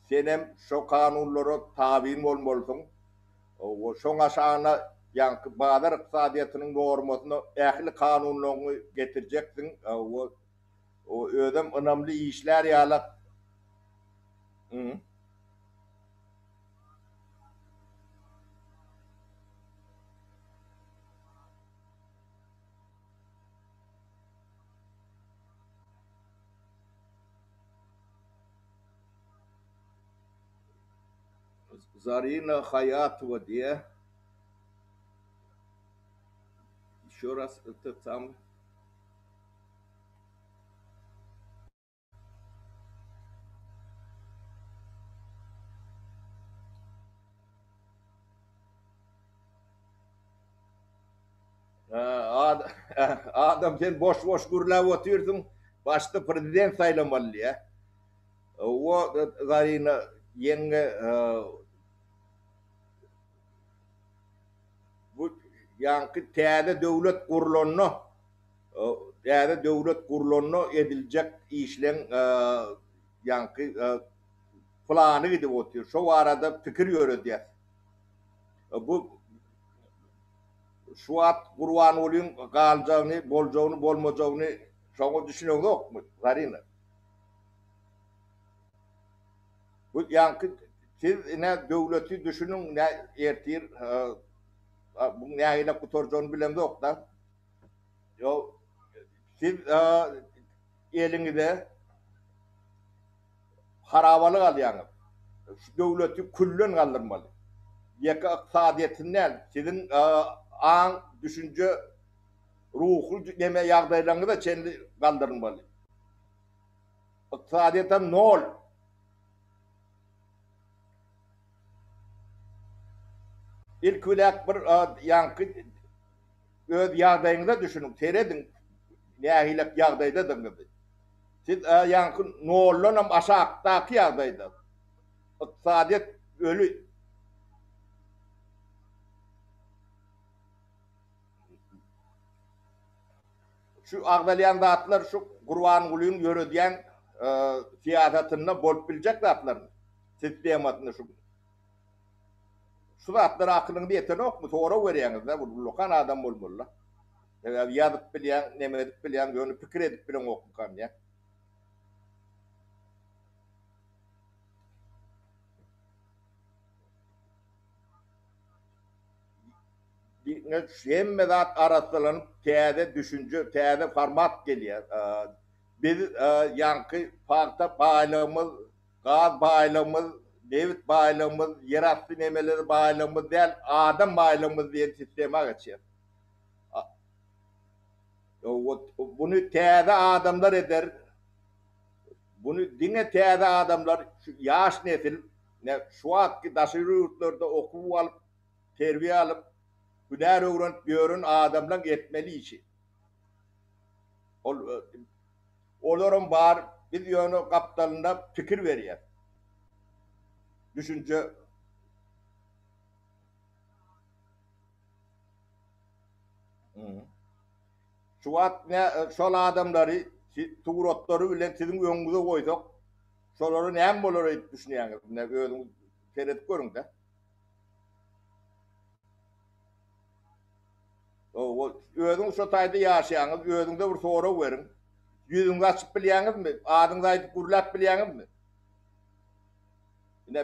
senem şu kanunlara tabin olmalısın. O şoň aşağına yani Bahadır iktisadiyetinin normasını ehli kanunlarını getireceksin. O ödem önemli işler yalak. Zarina Hayatova diye şurası tam adam sen boş boş gurlav oturuyorsun. Başta prezident saylamalı ya. O Zarina yenge bu yankı täze devlet kurulunu edilecek işlen yankı planı gidip oturuyor. Şu arada fikir yürütüyor. Bu şu at kurban olayım kalacağını, bolacağını, bolmayacağını şunu düşünüyor yok mu? Zarina. Bu yankı siz ne devleti düşünün ne ertir bu ne ile kutoracağını bilem yok da. Yo siz elinizde harabalık alyanız. Şu devleti küllen kaldırmalı. Yaka iktisadiyetinden sizin an düşünce ruhul neme ýagdaýlaryny da çenli galdyrmaly. Iqtisadiýatam nol. İlk bilek bir yankı öz ýagdaýyňyza düşünün, teredin nähilek ýagdaýda dyrňyzy. Siz yankı nollanam aşakdaky ýagdaýda. Iqtisadiýat ölü. Şu agdalyan zatlar şu Gurbanulyň ýöredýän siýasatyna bolup biljek zatlar. Sistematyny şu. Şu zatlar akylyňda ýetenokmy? Toora berýäňiz da, bu lokan adam bolmaly. Ýazyp bilýän, neme edip bilýän, ýöne pikir edip bilen okukan ýa. Hemme zat arasylanıp täze düşünje, täze format gelýär. Biz yankı parta baýlygymyz, gaz baýlygymyz, newit baýlygymyz, ýerasty nemeleri baýlygymyz däl, adam baýlygymyz diýen sistema geçýär. Bunu täze adamlar eder. Bunu dine täze adamlar, şu ýaş nesil, şu wagtky daşary ýurtlarda okuw alyp, terbiýe alyp, hüner öwrenip ýörün adamlar etmeli işi. Olaryň bar, biz ýöne gapdalynda pikir berýär. Düşünje şu wagt şol adamlary tuguratları bilen siziň öňüňize goýsak, şolary näme bolar diýip düşünýäňiz? Özüňiz seredip görüň da. Özüň şu taýda ýaşaýaňyz, özüňde bir sora berin. Ýüzüňizi açyp bilýäňizmi? Adyňyzy aýdyp gurulap bilýäňizmi?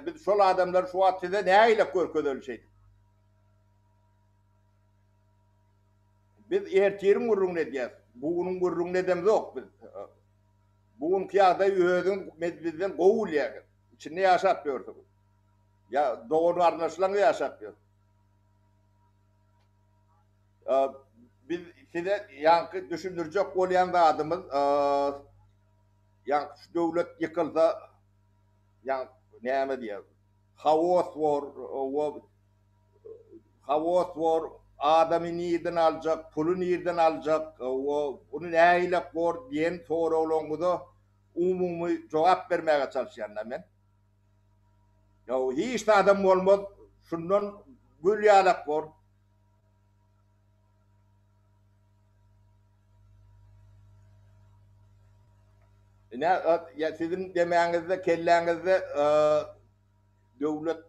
Biz şol adamlar şu wagtda näile görkezeli. Biz ertirin gurrun edýäs. Bugunyň gurrun edem yok biz. Bugun kıyada özüň medbizden gowul ýagy. İçinde ýaşap ýördik. Ya doğru arnaşylan ýaşap ýör. Biz size yankı düşündürecek bolýan adamız yankı şu döwlet ýykylsa yankı näme diýär? Havos war, adamy nirden aljak, puly nirden aljak, bunu näile bor diýen soraglanyňyza umumy jogap bermäge çalışýarlar men. Hiç adam bolmaz, şundan gül ýalak bor. Ya sizin demeğinizde, kelleğinizde döwlet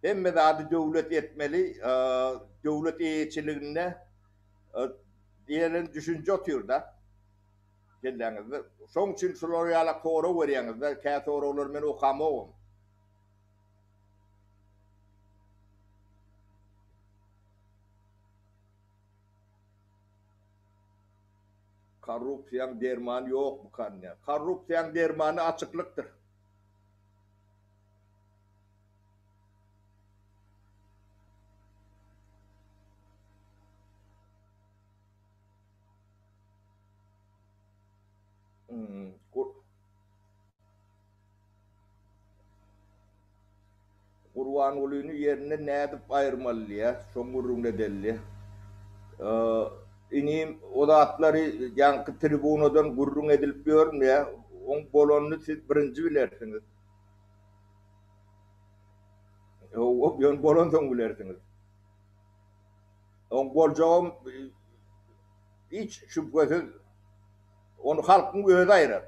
hemme zady döwlet etmeli, döwlet eýetçiliginde diýen düşünje otýur da. Kelleğinizde. Şoň üçin şolary ýalak sora berýäňiz da, kä soralar men okamagam. Korrupsiýaň dermany ýok bu kanýa. Korrupsiýaň dermany açyklyktır. Gurbanulyny ýerine nädip aýyrmaly ýa, şoň gurrun edelli. Inim o zatlary yankı tribunadan gurrun edilip ýörmä, oň bolanyny siz birinji bilersiňiz. O ýön bolandan bilersiňiz. Oň boljagym hiç şüphesiz onu halkyň özi aýrar.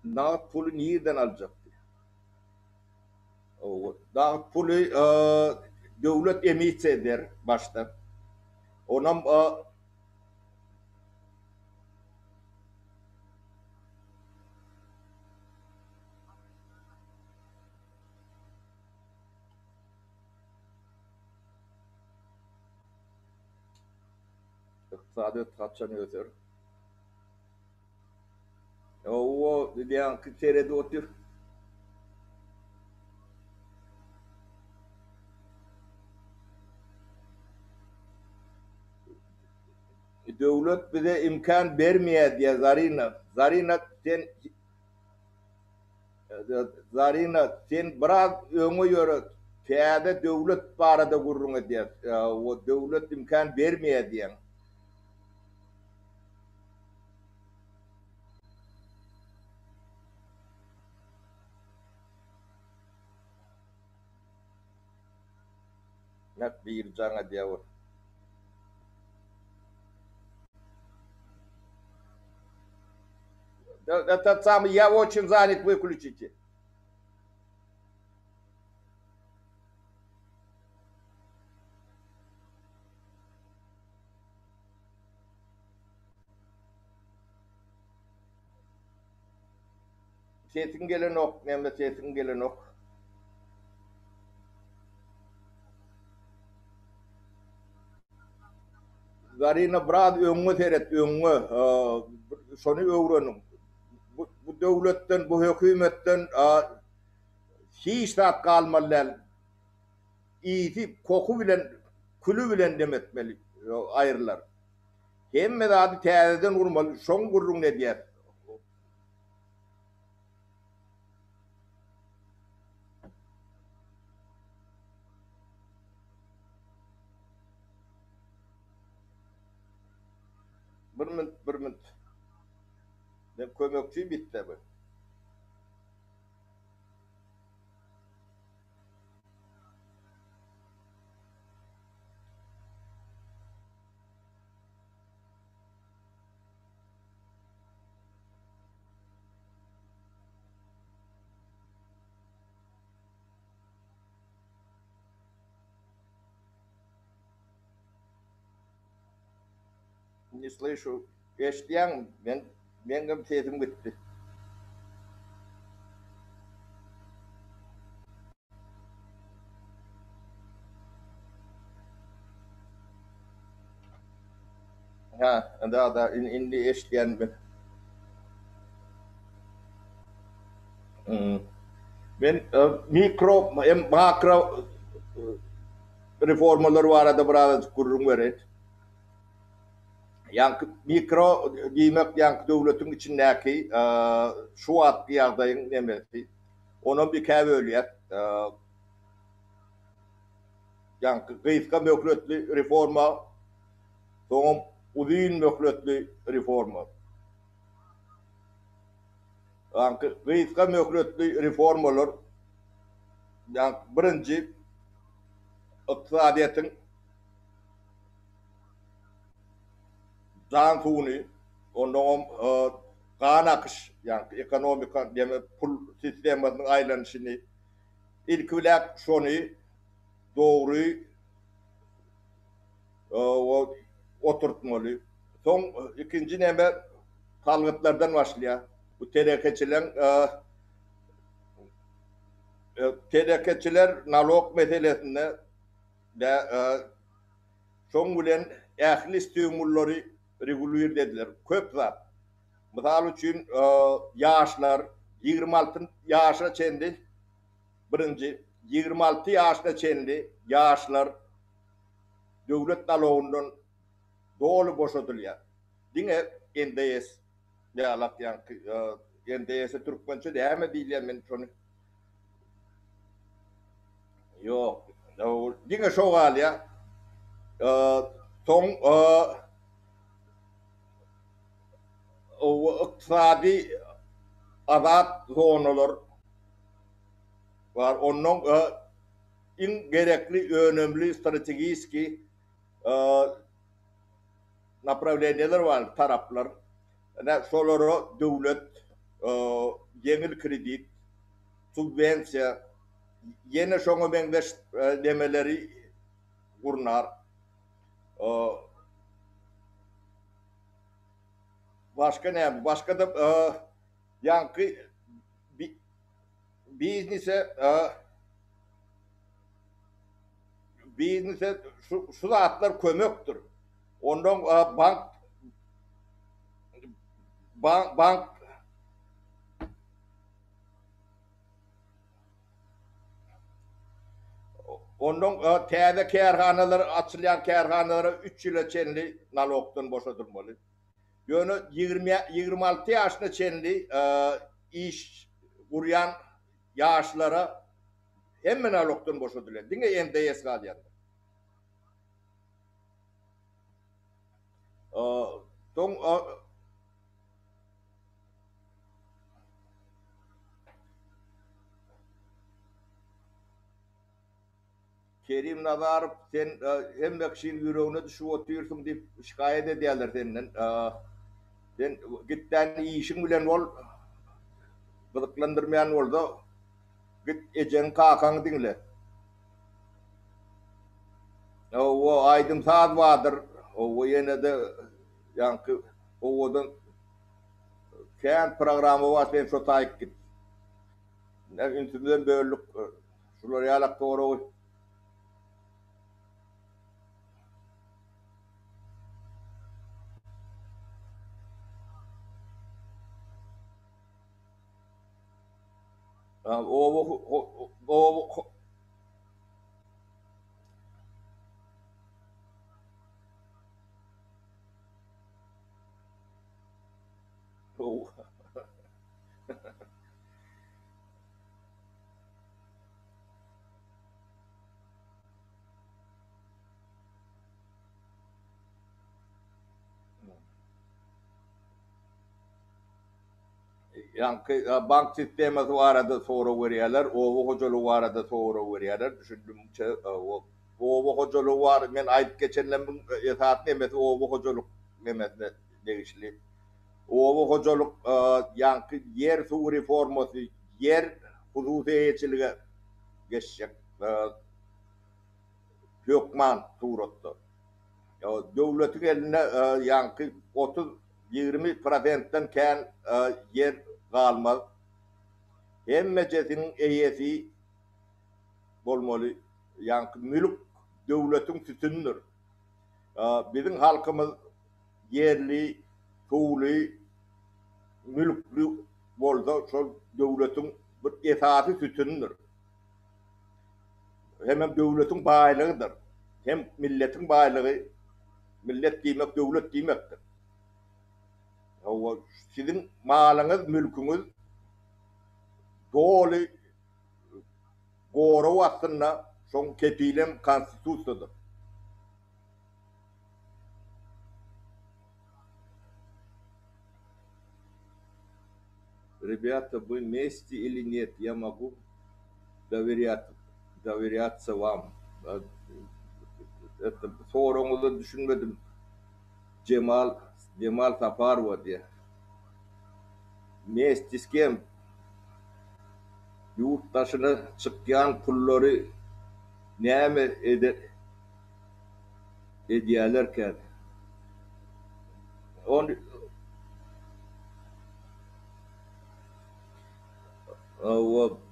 Nağd puly nirden aljak? Nağd puly döwlet emitse eder başta. Onam iqtisadiýat gatçany öter. O diýen kriteriyede otur. devlet bize imkan vermeye diye Zarina sen biraz öňe ýöre täze devlet barada gurrun diye o devlet imkan vermeye diye. Net bir cana diye var. Это самое, я очень занят, выключите. Sesin gelen ok, nemde sesin gelen ok. Zarina biraz öňe seret, öňe. Şonu öwrenin. Bu devletten, bu hükümetten hiç tat kalmalılar. İyisi koku bilen, külü bilen demetmeli ayrılar. Hemme de adı täzeden vurmalı. Şoň gurrun ne diýer? Bir minut. Ben kömekçi bitti bu. Не слышу. Eşdiýän men sesim gitti. Ha, da indi eşdiýän ben. Ben mikro makro reformalar barada biraz gurrun beret. Yankı mikro diýmek yankı döwletiň içindäki şu atly ýagdaýyň nemesi. Onu bir käbir bölýär. Yankı gysga möhletli reforma, soň uzun möhletli reforma. Yankı gysga möhletli reformalar yankı birinji ykdysadyýatyň can suny, ondan kan akış, yani ekonomika deme pul sisteminin aýlanyşyny ilkilek şonu doğru oturtmaly. Soň ikinji näme talgyplardan başlaýar. Bu terekeçiler nalog meselesinde de şoň bilen ähli stimulları regulýar dediler. Köp zat. Misal üçin ýaşlar 26 ýaşa çendi birinji 26 ýaşa çendi ýaşlar döwlet nalogyndan dolu boşatylýar. Diňe NDS ýalak ýanky NDS türkmençe däme diýilýär men şonu. Ýok. Diňe şo galýa. Soň o ykdysady azat zonalar var. Onun en gerekli, önemli stratejiski направлениялар var, taraplar. Yani şolara devlet, yengil kredit, subvensiya, yine şoňa meňdeş demeleri gurnar. Başka ne? Başka da yankı biznese şu zatlar kömektir. Ondan bank Ondan täze kärhanalar açylýan kärhanalara 3 ýyla çenli nalogdan boşadylmaly. Ýöne 20-26 ýaşyna çenli iş gurýan ýaşlara hemme nalogdan boşadylýar. Diňe NDS galýar. Ton Kerim Nazarov sen hem kişinin yüreğine düşüp oturyorsun diye şikayet ediyorlar senden. Sen gitten işin bilen ol gıdıklandırmayan oldu. Git ecen kakan dinle. O aydın saat vardır. O yine de yankı odan kent programı var sen şu tayık git. Ne üntüden bölük şular yalak doğru. O yankı bank sistemi varada soru veriyorlar. O hocalı varada soru veriyorlar. Düşündümçe o hocalı var. Men ayıp geçenlerin esasını emesi o hocalık emesine değişli. O hocalık yankı yer su reforması, yer huzusiyetçiliğe geçecek. Hökman suratda. Devletin eline yankı 30-20%'den kän yer galmaz. Hemmecesinin eyesi bolmaly. Yankı mülk devletin sütünüdür. Bizim halkımız yerli, tuğlu, mülklü bolsa şol devletin bir esasy sütünüdür. Hem devletin baýlygydyr. Hem milletin baýlygy, millet diýmek devlet diýmekdir. Sizin malyňyz, mülküňiz doly goraw aslında şoň kepilem konstitusiýadyr. Ребята, вы вместе или нет? Я могу доверяться вам. Это soruňyzy düşünmedim. Cemal Safarova diye. Вместе с кем? Yurttaşına çıkan pulları näme edýärlerken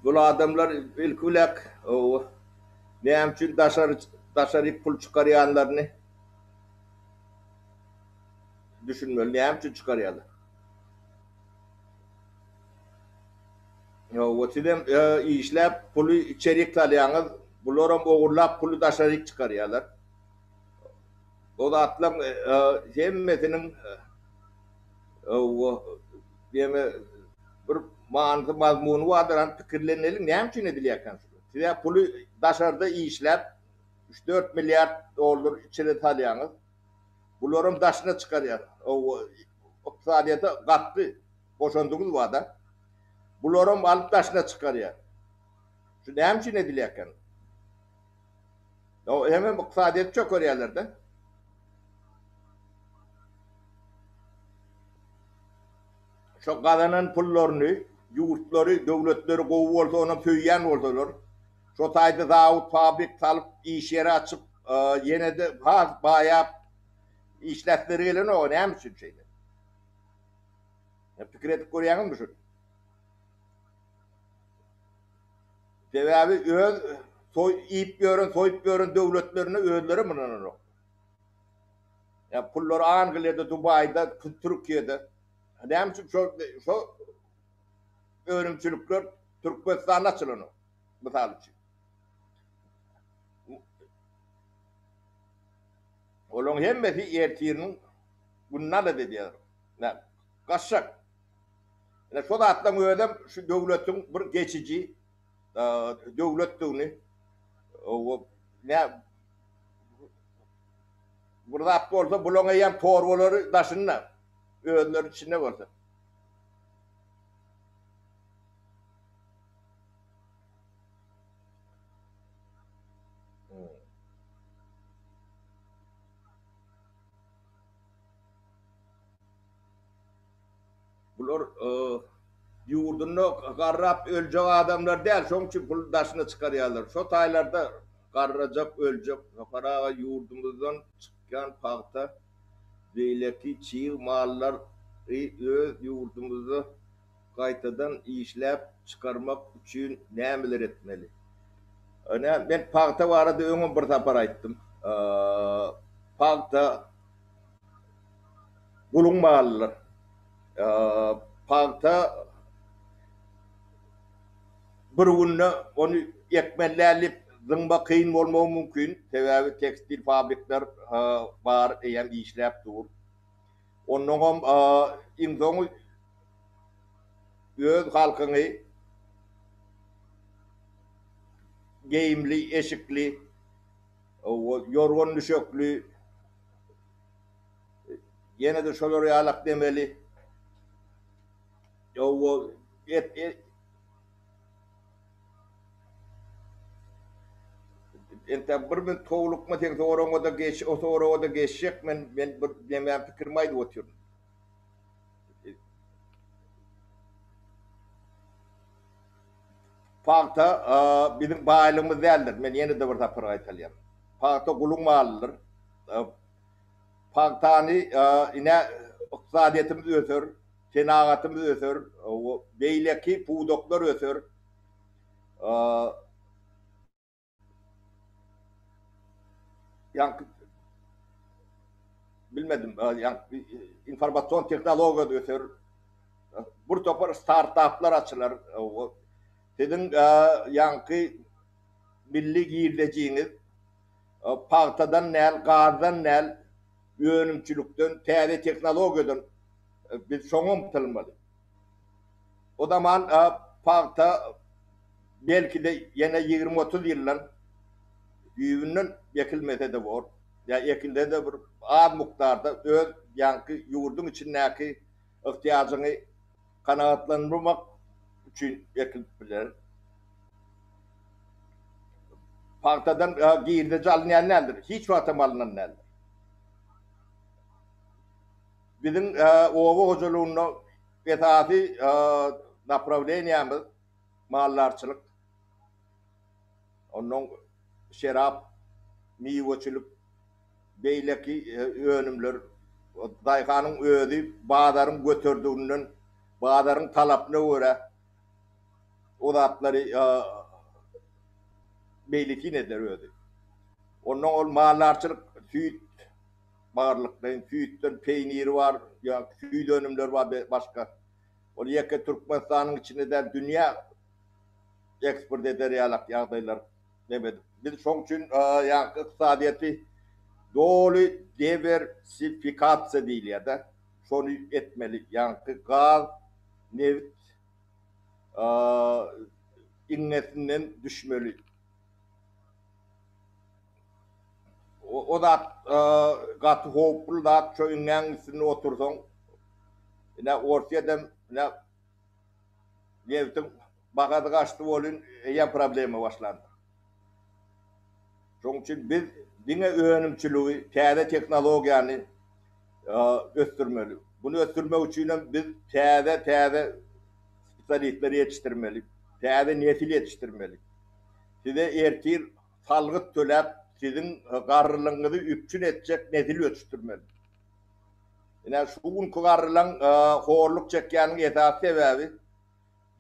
bu adamlar ilkulak näme üçin daşary pul çykarýanlaryny düşünmeli. Näme üçin çykarýarlar? O sidem işläp pulu içerik salýaňyz, bularam ogurlap pulu daşary çykarýarlar. O da atlam hemmesinin deme bir manty mazmuny bardyran pikirleneli näme üçin edilýärken? Size pulu daşarda işläp 3-4 milyar dolar içeri salýaňyz, bularam daşyna çykarýar. O iqtisadiýata gatdy, boşandygyz wada. Bularam alyp daşyna çykarýar. Şu näme üçin edilýärken? O hem iqtisadiýat çökerýärler-de. Şu gazanan pullaryny, yurtlary, döwletleri gowy bolsa ona söýýän bolsalar, şu taýda zawut, fabrik salyp iş ýeri açyp, ýene de baýap işläpleri gelen o näme üçin şeýle? Pikir edip görýäňizmi şu? Sebäbi öz soýup ýören döwletlerini özleri mundan ok. Ya pullar Angliýada, Dubaýda, Türkiýede. Näme üçin şo örümçülükler Türkmenistan'a açylan o. Misal üçin. Olon hemmeti ertirinin bununla da dediler. Ne? Kaçak. Ne şu da atlan ödem şu devletin bir geçici devletliğini o ne burada attı olsa bulona yan torbaları taşınla öğünler içinde olsa. Bunlar yurdunu karrap ölecek adamlar değil. Şunun için pul taşını çıkarıyorlar. Şu taylarda karracak ölecek. Para yurdumuzdan çıkan pakta devleti çiğ mallar öz yurdumuzu kaytadan işlep çıkarmak için neler etmeli? Ben pakta vardı önüm bir tapar ettim. Pakta bulunmalılar. Pakta bir günde onu ekmellerle zımba kıyın olmağı mümkün. Sebebi tekstil fabrikler var, yani işlep dur. Onun insonu öz halkını giyimli, eşikli, yorgun düşöklü, yine de şöyle yalak demeli. O ente bir min toğluk mu tek doğru da geç o doğru da geçecek ben fikirmaydı oturuyorum. Pakta bizim bağlımız değildir. Ben yeni de burada para İtalyan. Pakta kullanmalıdır. Paktani yine iktisadiyetimiz ötür, senagatımız ötür, beyleki pudoklar ötür. Yani bilmedim, yani informasyon teknoloji ötür. Bu topar startuplar açılır. Sizin yankı milli girdeceğiniz paktadan nel, gazdan nel, yönümçülükten, teyze teknolojiden biz şonu umutulmalı. O zaman pakta belki de yine 20-30 yıldan yüzünün yakılmete de var. Ya yakılda da bir az miktarda öz yankı yurdun içindeki ihtiyacını kanatlandırmak için yakıldılar. Paktadan girdeci alınan nedir? Hiç vatam alınan nedir? Bizim ova hoculuğunda esası направленияımız mallarçılık, onun şarap, meyvecilik, beyleki önümler, daykanın özü, bağdarın götürdüğünün, bağdarın talapına göre o zatları beyleki nedir özü. Onun o mallarçılık, süt, bağırlıkların, sütten peyniri var, ya süt önümler var başka. O yeke Türkmenistan'ın içinde de dünya eksport eder yalak yağdaylar demedim. Biz son için yani iktisadiyeti doğru diversifikasyon değil ya da şunu etmeli. Yani gaz, neft innesinden düşmeli. O da katı hopul da çoğundan üstüne otursan ne ortaya ne neftin bakadı kaçtı olun ya problemi başlandı. Onun için biz dine öğrenimçiliği, teyze teknolojiyanı östürmeli. Bunu östürmek için biz teyze spesialistleri yetiştirmeli. Teyze nesil yetiştirmeli. Size ertir salgıt tölep, sizin karrılığınızı üpçün edecek nesil yetiştirmeli. Yani şu gün karrılığın horluk çekyanın esas sebebi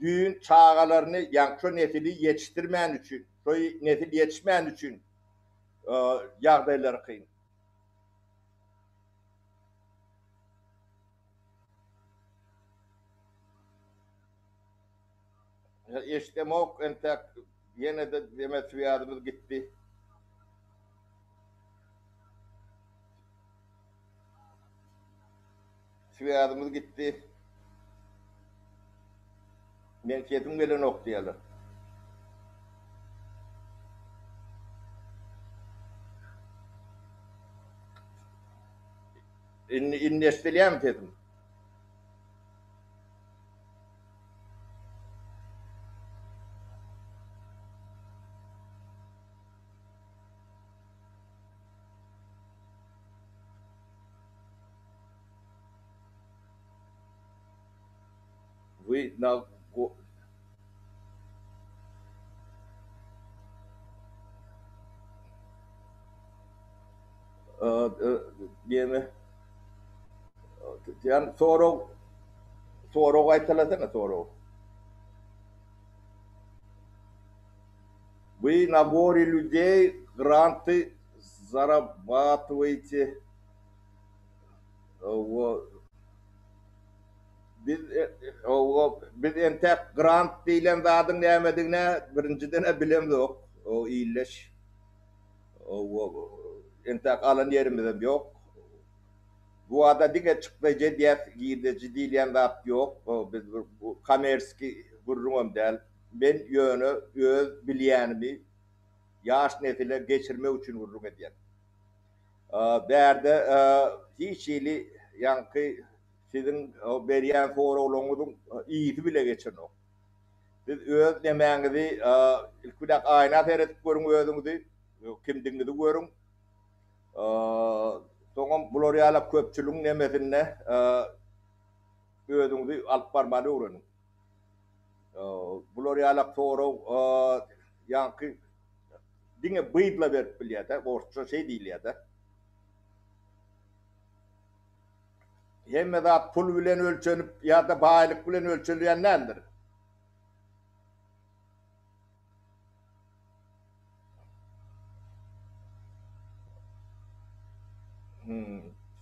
düğün çağalarını yankı nesili yetiştirmeyen için, soy nesil yetişmeyen için yağdayları kıyın. İşte mok entek yine de demet fiyatımız gitti. Süyadımız gitti. Memleketim gelen oktayalı. İnleştireyim dedim. Bu na bu diyeme yani soru kaytalasana soru. Вы наборе людей гранты зарабатываете. O, biz entek grant diýilen zadyň nämedigine birinciden bilem yok. O iyileş. O entek alan yerimiz yok. Bu ada dige çıktı cediyet giydeci diýilen zat yok. O biz bu kamerski gurrumam del. Ben yönü öz bilýänimi yaş nesile geçirme üçin gurrum edýän. Berde hiç ili yankı sizin berýän soraglaryňyzyň iýiti bile geçirnok. Siz öz nemäňizi ilküdak aýna seretip görüň özüňizi, kimdiňizi görüň. Soňam bular ýaly köpçüligiň nemesine özüňizi alyp barmady öwreniň. Bular ýaly sorag yankı diňe bıýdla berip bilýär-de, orçça şey diýilýär-de. Hemme zat pul bilen ölçenip ya da baýlyk bilen ölçülýän nädir?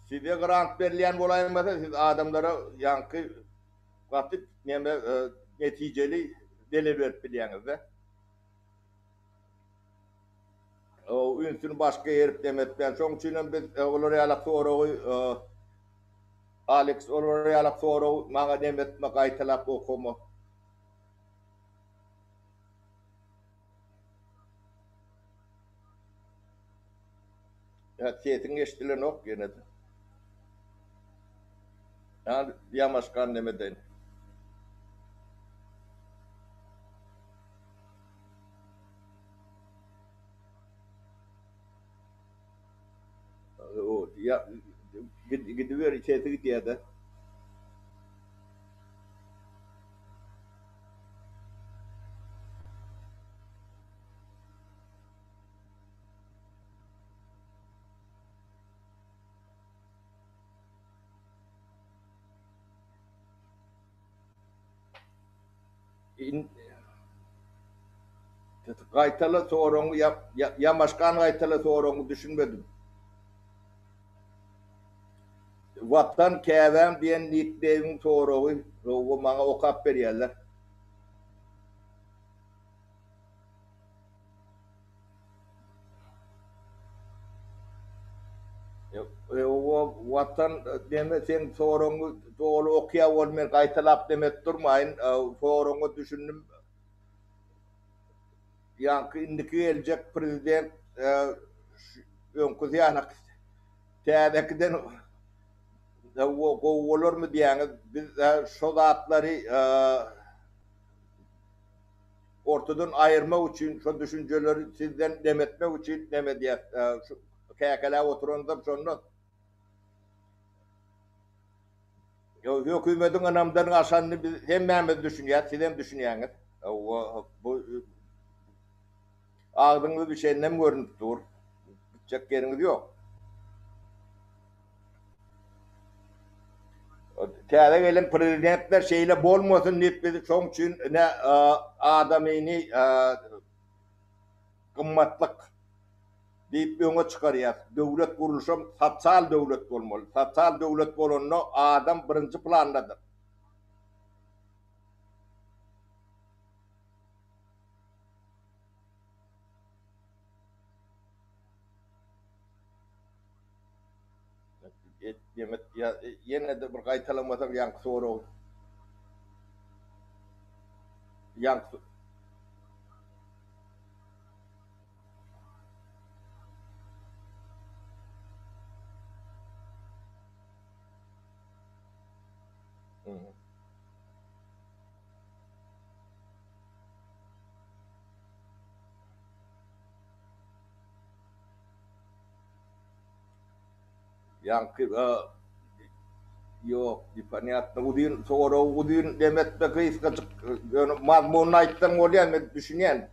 Size grant berilýän bolaýmasa siz adamlara yankı gatyp näme netijeli dele berip bilýäňiz-de. O ünsüni başga yerip demetden şoň üçin biz olar ýaly soragy Alex olar ýaly soragy maňa demetme gaýtalap okuma. Ya setin eşdilen ok gene de. Yani yamaşkan demeden. O ya gidiver içeri gidiyor da. Gaytalı soruňy yamaşkan gaytalı soruňy düşünmedim. Watan käbän diýen nitlegiň soragy, o maňa okap berýärler. O watan deme sen soruňy dolu okýa bolmaýan gaýtalap demek durmaýyn. Soruňy düşündim. Yankı indiki gelecek prezident öňkü ýanak täzekden olur mu diýäňiz? Biz şo zatlary ortadan ayırmak için, şu düşünceleri sizden demetmek için neme diýär? Şu käkelä oturanda şonu hökümetiň anamdan aşanny biz hemmämiz düşünýär, siz hem düşünýäňiz. Bu ağzınızda bir şey nem görünüp dur. Bitecek yeriniz yok. Täze gelen prezidentler şeyle bolmasın nitbedi şoň üçin ne adamyny gymmatlyk diýip öňe çykarýar. Döwlet gurulşy sosial döwlet bolmaly. Sosial döwlet bolanda adam birinji plandadyr. Demet ya yine de bir kaytalamasak yankı soru yankı. Hı hı. Yankı yok dipanyatna udin soru udin demet de kıyıs kaçık mazmununu ayttan olayan ben düşünen.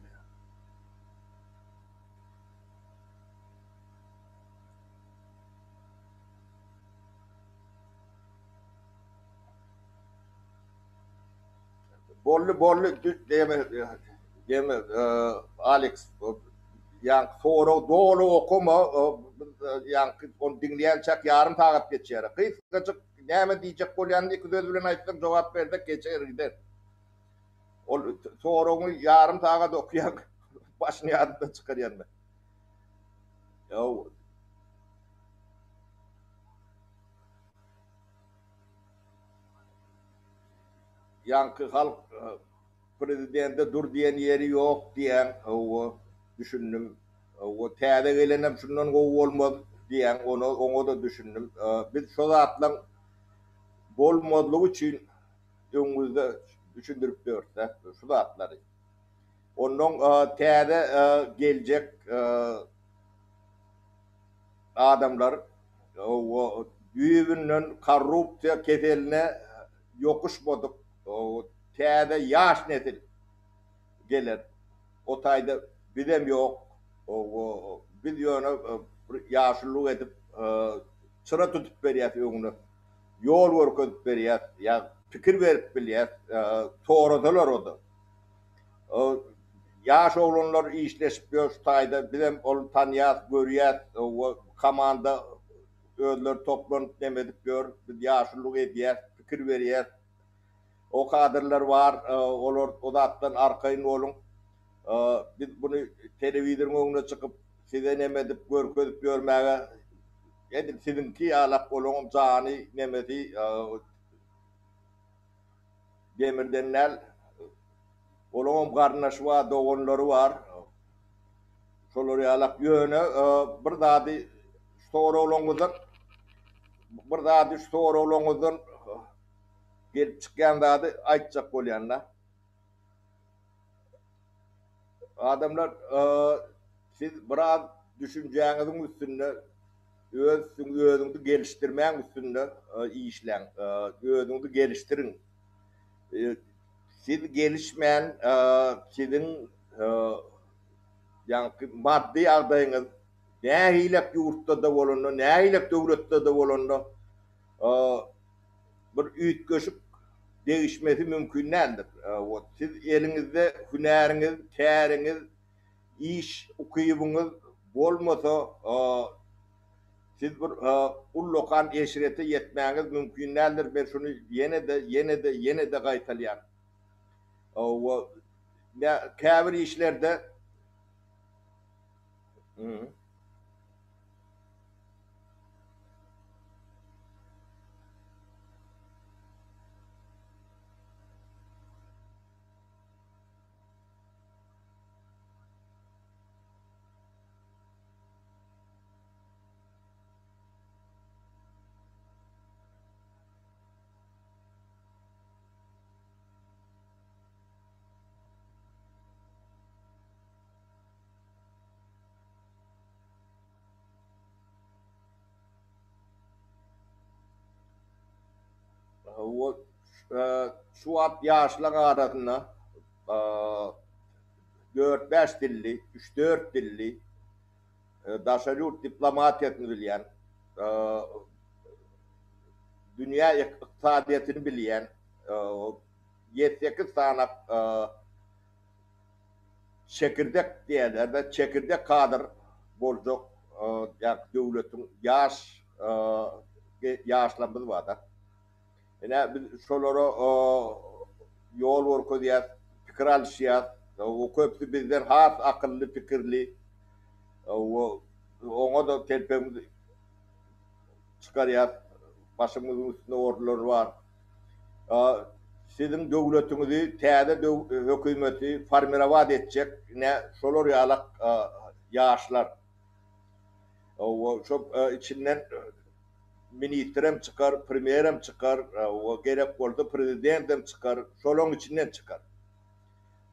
Bollu deme Alex yankı soru doğru okuma yankı onu dinleyen çak yarım takip geçer. Kıyıs kaçık ne diyecek olayan iki söz bilen ayttan cevap verdik geçer gider. O sorunu yarım saat okuyan başını yarımda çıkarıyor ben. Ya yankı halk prezidente dur diyen yeri yok diyen o düşündüm. O täze gelenem şundan o olmaz diyen onu da düşündüm. Biz şu zatlan bolmazlığı için önümüzde düşündürüp dörtte şu zatları. Onun täze gelecek adamlar o düğünün korrupsiya keseline yokuş bodup o täze yaş nesil gelir. O tayda bilem yok. Biz yönü yaşlılık edip sıra tutup beriyat öňüne. Yol görkezip beriyat ya fikir verip bilýät. Toğradalar oda. O yaş oğlanlar işleşip ýör tayda bilem ol tanýat, görýät, o komanda özler toplanyp demedip gör, biz yaşlılık edýär, fikir berýär. O kadrlar var, olar o zatdan arkaýyn bolun. Biz bunu televizyonun önüne çıkıp size nemedip görkezip görmäge edip sizinki alap bolun jany nemedi demirdenler olum garnaşy var, dogonlary var. Şolary alap ýöne bir zady story olanyňyzdan bir zady story olanyňyzdan gelip çykýan zady aýtjak bolýanlar. Adamlar siz biraz düşünceňiziň üstünde özüňizi gelişdirmäň üstünde işleň, özüňizi geliştirin. Siz gelişmän, sizin ýa-ni maddi agdaýyňyz nähilek ýurtda da bolandy, nähilek döwletde de bolandy, bir üýtgeşip değişmesi mümkün däldir. Siz eliňizde hünäriňiz, täriňiz, iş ukybyňyz bolmasa, siz bir ullokan eşirete yetmäňiz mümkün däldir. Ben şunu ýene de gaýtalýar. Käbir işlerde o şu at yaşlar arasında 4-5 dilli, 3-4 dilli daşaryurt diplomatiyasını bilýän, dünya iktisadiyetini bilýän, 7-8 sanak çekirdek diýerler de çekirdek kadr boljak ýa döwletiň ýaşlarymyz bar da. Ene biz şolara yol görkezýär, pikir alşýar. O köpdi bizden has akylly, pikirli. Oňa da telpemiz çıkarýar. başımızın üstünde ordular var. Sizin devletinizi, täze hükümeti formirovat edecek ne şolar yalak yaşlar. O çok içinden ministrem çıkar, premierem çıkar, o gerek oldu prezidentim çıkar, şolun içinden çıkar.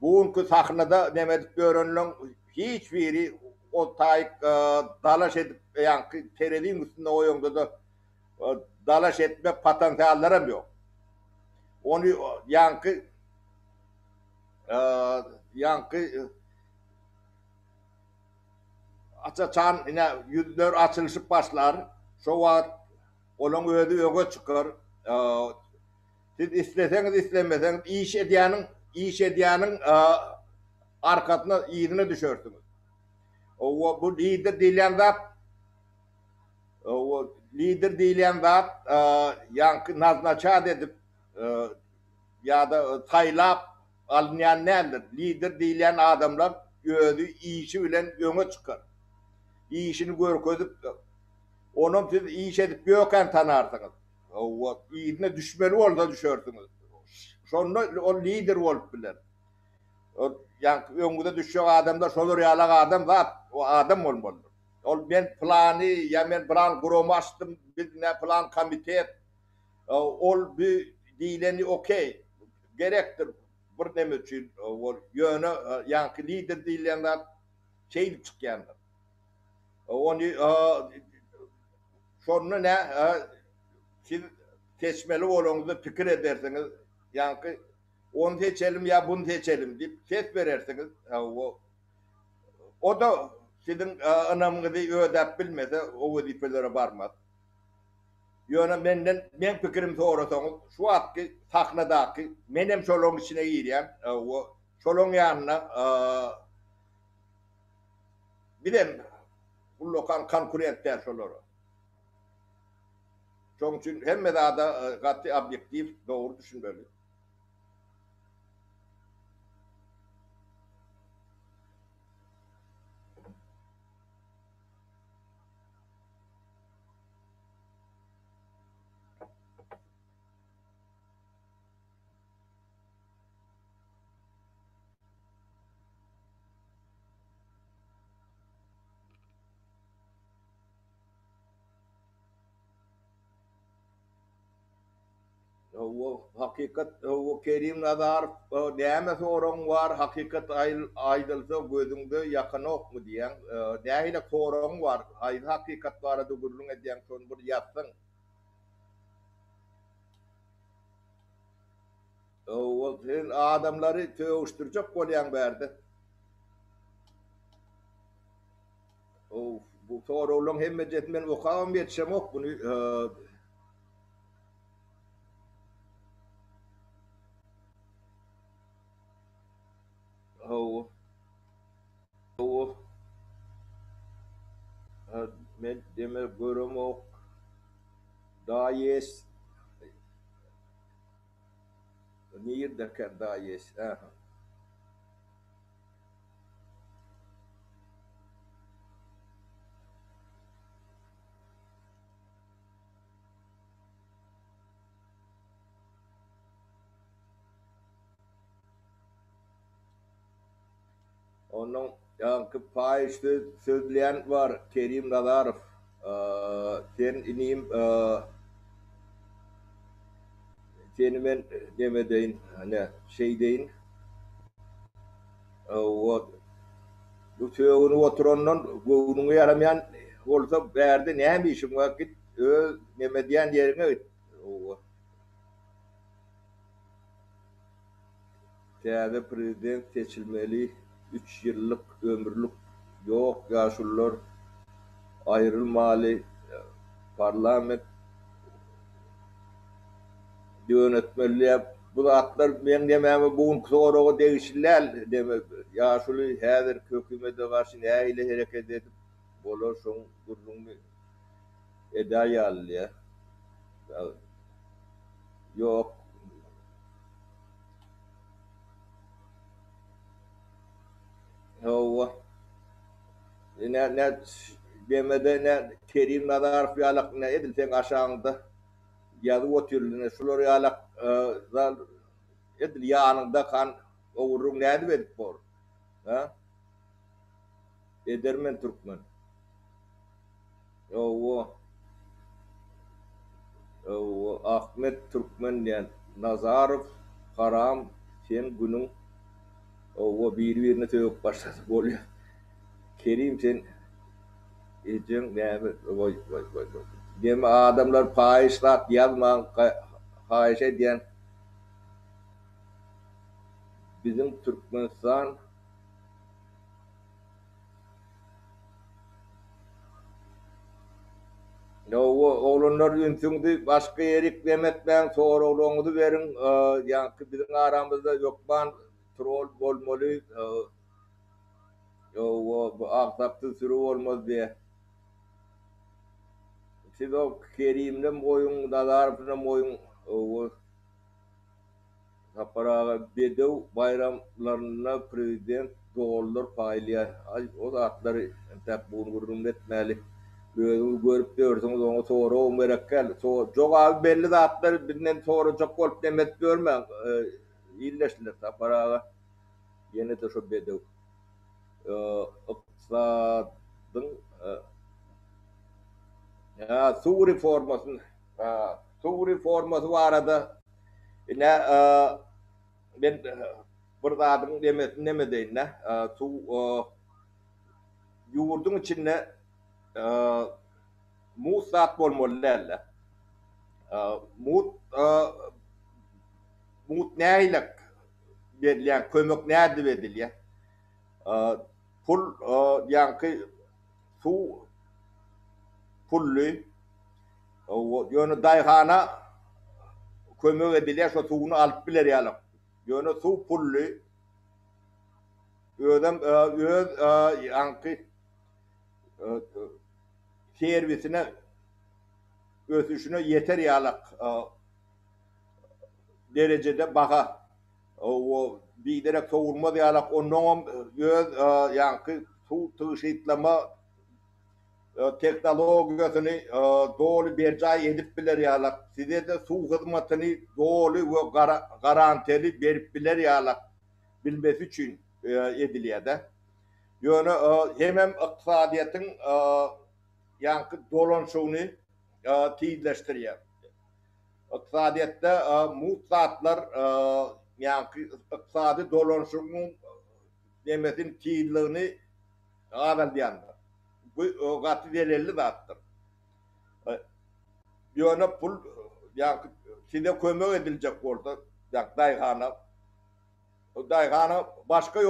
Bugünkü sahnada demedik görünlen hiçbiri o tayik dalaş edip yankı terediğin üstünde oyunda da dalaş etme potansiyellerim yok. Onu yankı açaçan yine yüzler açılışıp başlar. Şu vakit onun ödü öge çıkar. Siz isteseniz istemeseniz iş ediyanın arkasına iyiliğine düşersiniz. Bu lider diyen zat yankı naznaçat edip ya da taylap alınyan nedir? Lider diyen adamlar gözü işi bilen öne çıkar. İşini görkezip onun siz iş edip göken tanarsınız. O iyiliğine düşmeli orada düşersiniz. Sonra o lider olup bilir. Yani önümüze düşecek adamda şolur yalak adam zat o adam olmalı. Ol ben planı ya ben plan kurumu açtım biz ne plan komitet ol bir dileni okey gerektir bir ne için o yönü yani lider dilenden şey çıkyanlar. Onu sonra ne siz seçmeli olduğunuzu fikir edersiniz yani onu seçelim ya bunu seçelim deyip ses verirsiniz. O da sizin anamınızı ödep bilmese o vazifelere varmaz. Yani ben fikrim sorasanız şu atki sahnadaki benim şolun içine gireyim. O şolun yanına bilem bu lokal konkurentler şoları. Çünkü hem da gati objektif doğru düşünmeli. O hakikat o Kerim Nazar deme sorun var hakikat aydılsa gözünde yakın ok mu diyen dahile sorun var ay hakikat var da gurulun ediyen son bir yapsın o adamları tövüştürecek kolyan verdi o bu sorulun hem jetmen okağım yetişem ok bunu o o men deme görüm ok daha yes niye de kan daha yes onun yankı payıştı sözleyen var Kerim Nazarov. Sen ineyim seni ben demedeyin hani şey deyin o bu tövünü oturandan bunu yaramayan olsa verdi ne bir işim vakit demediyen yerine git. O Değerli prezident seçilmeli 3 yıllık ömürlük yok yaşlılar ayrılmalı parlament yönetmeliğe bu atlar ben dememi bugün sonra değişirler deme yaşlı her hükümete karşı ne ile hareket edip bolor son durduğunu edayal ya yok hava ne demede ne Kerim Nazarov yalak ne edilsen aşağında ya da o türlüne şular yalak edil yanında kan oğurun neydi verip bor. Ha? Edermen Türkmen. O Ahmet Türkmen diyen Nazarov Karam sen günün o birbirine tövük başladı oluyor. Kerim sen ecen ne vay. Deme adamlar paylaşlat yazma haşe diyen bizim Türkmenistan oğlanlar ünsündü başka yerik demetmen sonra oğlunuzu verin yani bizim aramızda yok ben troll bolmalı o aksaklı sürü olmaz diye. Siz o Kerim'den boyun, Nazar'dan boyun o Saparağa Bedev bayramlarına prezident doğulur paylayan. O da atları tep bunu vurum etmeli. Böyle görüp diyorsunuz onu sonra o merakkel. Çok abi belli de atları birinden sonra çok olup demet görmem. İyileştiler Saparağa. Yine de şu Bedev. İktisadın su reforması var arada ne ben burada adın demedeyin ne su yurdun içinde musat bolmalılarla mut neyle verilen kömök nerede veriliyor pul yankı su pullu yönü dayhana kömök ediliyor şu suyunu alıp bilir yalan yönü su pullu ödem yankı servisine ötüşüne yeter yalak derecede baka o bir direkt soğurma yalak onun yankı su tışıtlama teknolojisini doğru bir cay edip bilir yalak size de su hizmetini doğru ve garantili verip bilir yalak bilmesi için ediliyor da yani hemen iktisadiyetin yankı dolanışını tiyitleştiriyor. İktisadiyette muhtatlar yankı iktisadi dolanışının demesin tiyitliğini ağırlayanlar. Bu katı delilli de attır. Yani pul yankı size kömür edilecek orada yankı dayhana başka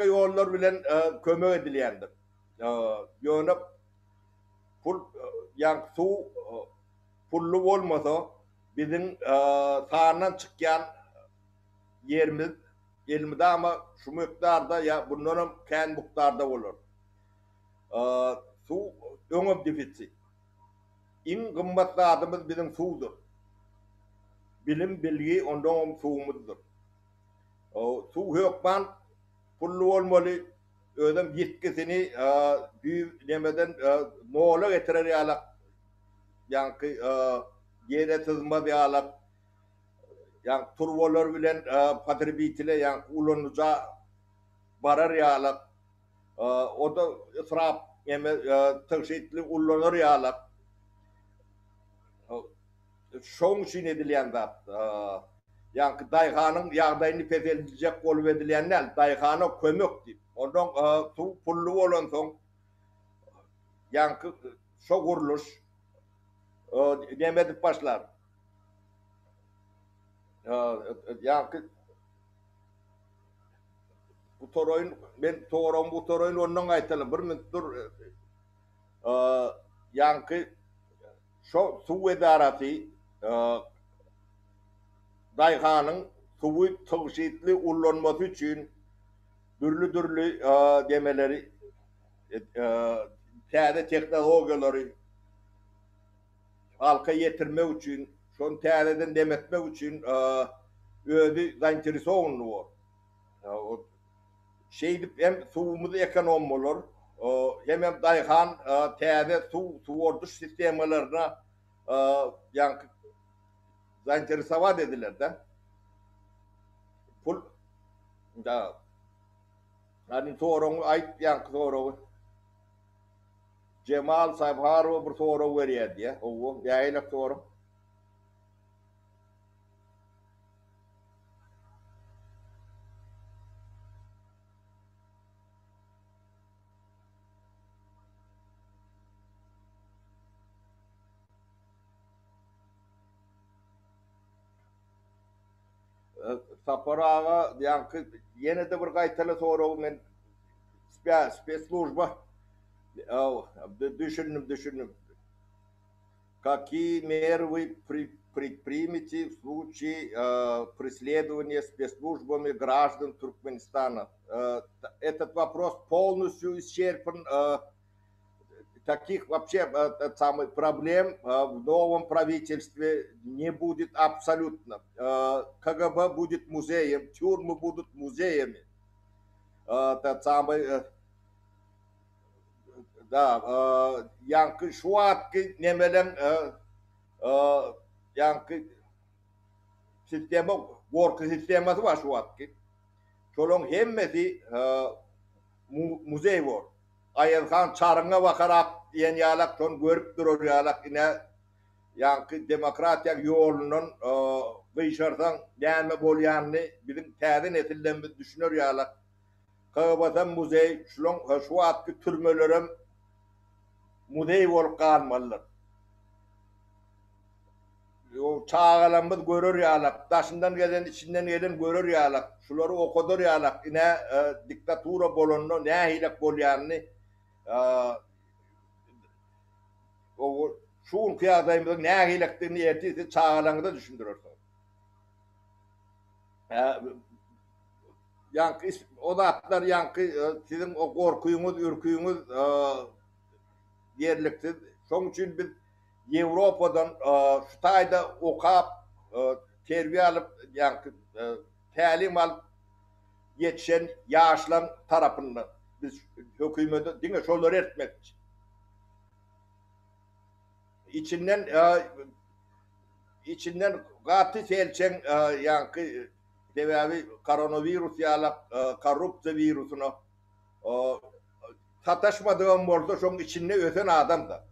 yollar bilen kömür ediliyendir. Yani pul yani su pullu olmasa bizim sahandan çıkan yerimiz elimizde ama şu miktarda ya bunların kendi miktarda olur. Su öngöp defisi. En kımmetli adımız bizim sudur. Bilim bilgi ondan suumuzdur. Su yokman pullu olmalı ödem yetkisini demeden noğla getirir yalak yankı yere tızma yalak yankı turvalar bilen patribitile yankı ulunuca barar yalak o da israf tırşitli ulunur yalak şoň için edilen zat yankı dayhanın yağdayını fethedilecek olup edilenler dayhana kömök deyip ondan su pullu olan son yankı şo kuruluş demedip başlar yankı bu toroyun ben bu toroyun ondan aytalım bir minut dur yankı şo su edarası dayhanın suyu tavşitli ullanması için türlü demeleri täze teknolojileri halka yetirmek için şon täzeden demetmek için özü zainterese olunur. Şey hem suyumuz ekonom olur Hemen dayhan täze su orduş sistemalarına yani zainteresavat ediler de. Pul da hani sorunu ait yani soru Cemal Sayfaro bir soru veriyor diye. O yayla soru. Saparağa yani yine de bir gaytalı soru men спецслужба düşündüm. Какие меры вы предпримете в случае преследования спецслужбами граждан Туркменистана? Этот вопрос полностью исчерпан. Таких вообще самых проблем в новом правительстве не будет абсолютно. КГБ будет музеем, тюрьмы будут музеями. Тот самый, да, yankı şu anki nemelen yankı sistemi, korku sistemi var şu anki. Şolun hemmesi muzey var. Ayazhan çarına bakarak yen yalak son görüp durur yalak yine yankı demokratiyak yolunun kıyşardan gelme bolyanını bizim təze nesillerimiz düşünür yalak. Kıbatan muzey şu atki türmelerim muzey olup kalmalılar. O çağalarımız görür yalak. Taşından gelen içinden gelen görür yalak. Şuları okudur yalak. Yine diktatura bolonunu ne hilek bolyanını o şu ülkeyadayımızın ne hilektiğini ertesi çağalarında düşündürürsün. Yankı o da atlar yankı sizin o korkuyunuz, ürküyünüz yerliksiz. Son için biz Avrupa'dan şu tayda okap terbiye alıp yankı talim alıp yetişen yaşlan tarafından biz hükümeti değil mi? Şunları etmek için. İçinden katı selçen yankı devavi koronavirüs yalak korrupsiya virüsünü sataşmadığım olsa şunun içinde öten adam da.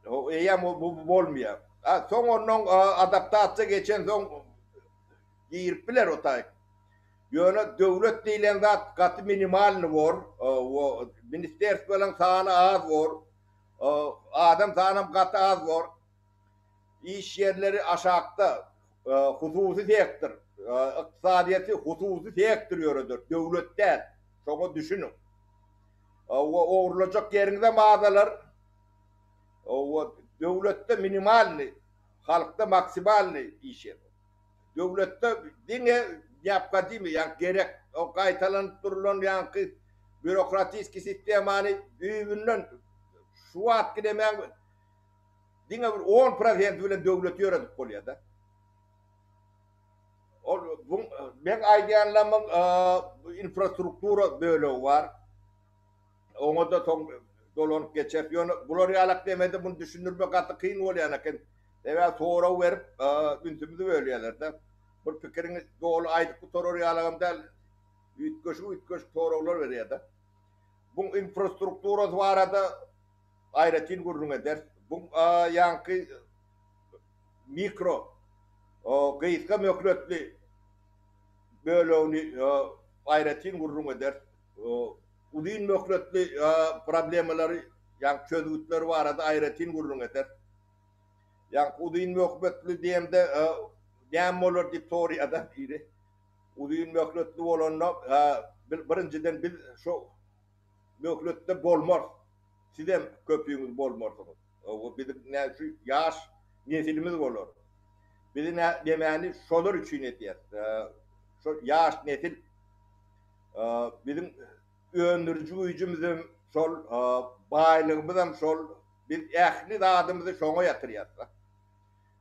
O eyyam bu olmuyor. Son onun adaptasyon geçen son giyirip biler o tay. Yöne devlet değilen zat katı minimal var. O ministerstvenin sahne az var. Adam sahnem katı az var. İş yerleri aşağıda hususi sektör. İktisadiyeti hususi sektör yürüdür. Devletler. Çok düşünün. O uğurlayacak yerinde mağazalar o devlette minimalli, halkta maksimalli iş yeri. Devlette dine yapka değil mi? Yani gerek o kaytalan durulan yani bürokratik sistemani büyüğünden şu at gidemeyen dine 10% bile devlet yönetik oluyor da. Ben aydiyanlamam infrastrukturu böyle var. Onu da dolanıp geçer. Bunları yalak demedi bunu düşünürmek hatta kıyın oluyor yani. Evet sonra verip üntümüzü böyleyeler de. Bu fikrini doğru aydık bu soru yalağım del. Ütköş sorular veriyor da. Bu infrastrukturu var da ayretin gurrun eder. Bu yankı mikro kıyıska möklötlü böyle onu ayretin gurrun eder. Udin möklötlü problemleri yani çözgütleri var da ayretin gurrun eder. Yani udin möklötlü diyemde nem olur deyip soruyordan biri. Udin möklötlü olanla birinciden biz şu möklötte bolmaz. Sizem köpüğümüz bolmazsınız. O bizim ne şu yaş nesilimiz olur. Bizim ne demeni şolar için etiyet. Şu yaş nesil bizim öndürücü gücümüzün sol baylığımızın sol biz ehli adımızı şoğa yatırıyız.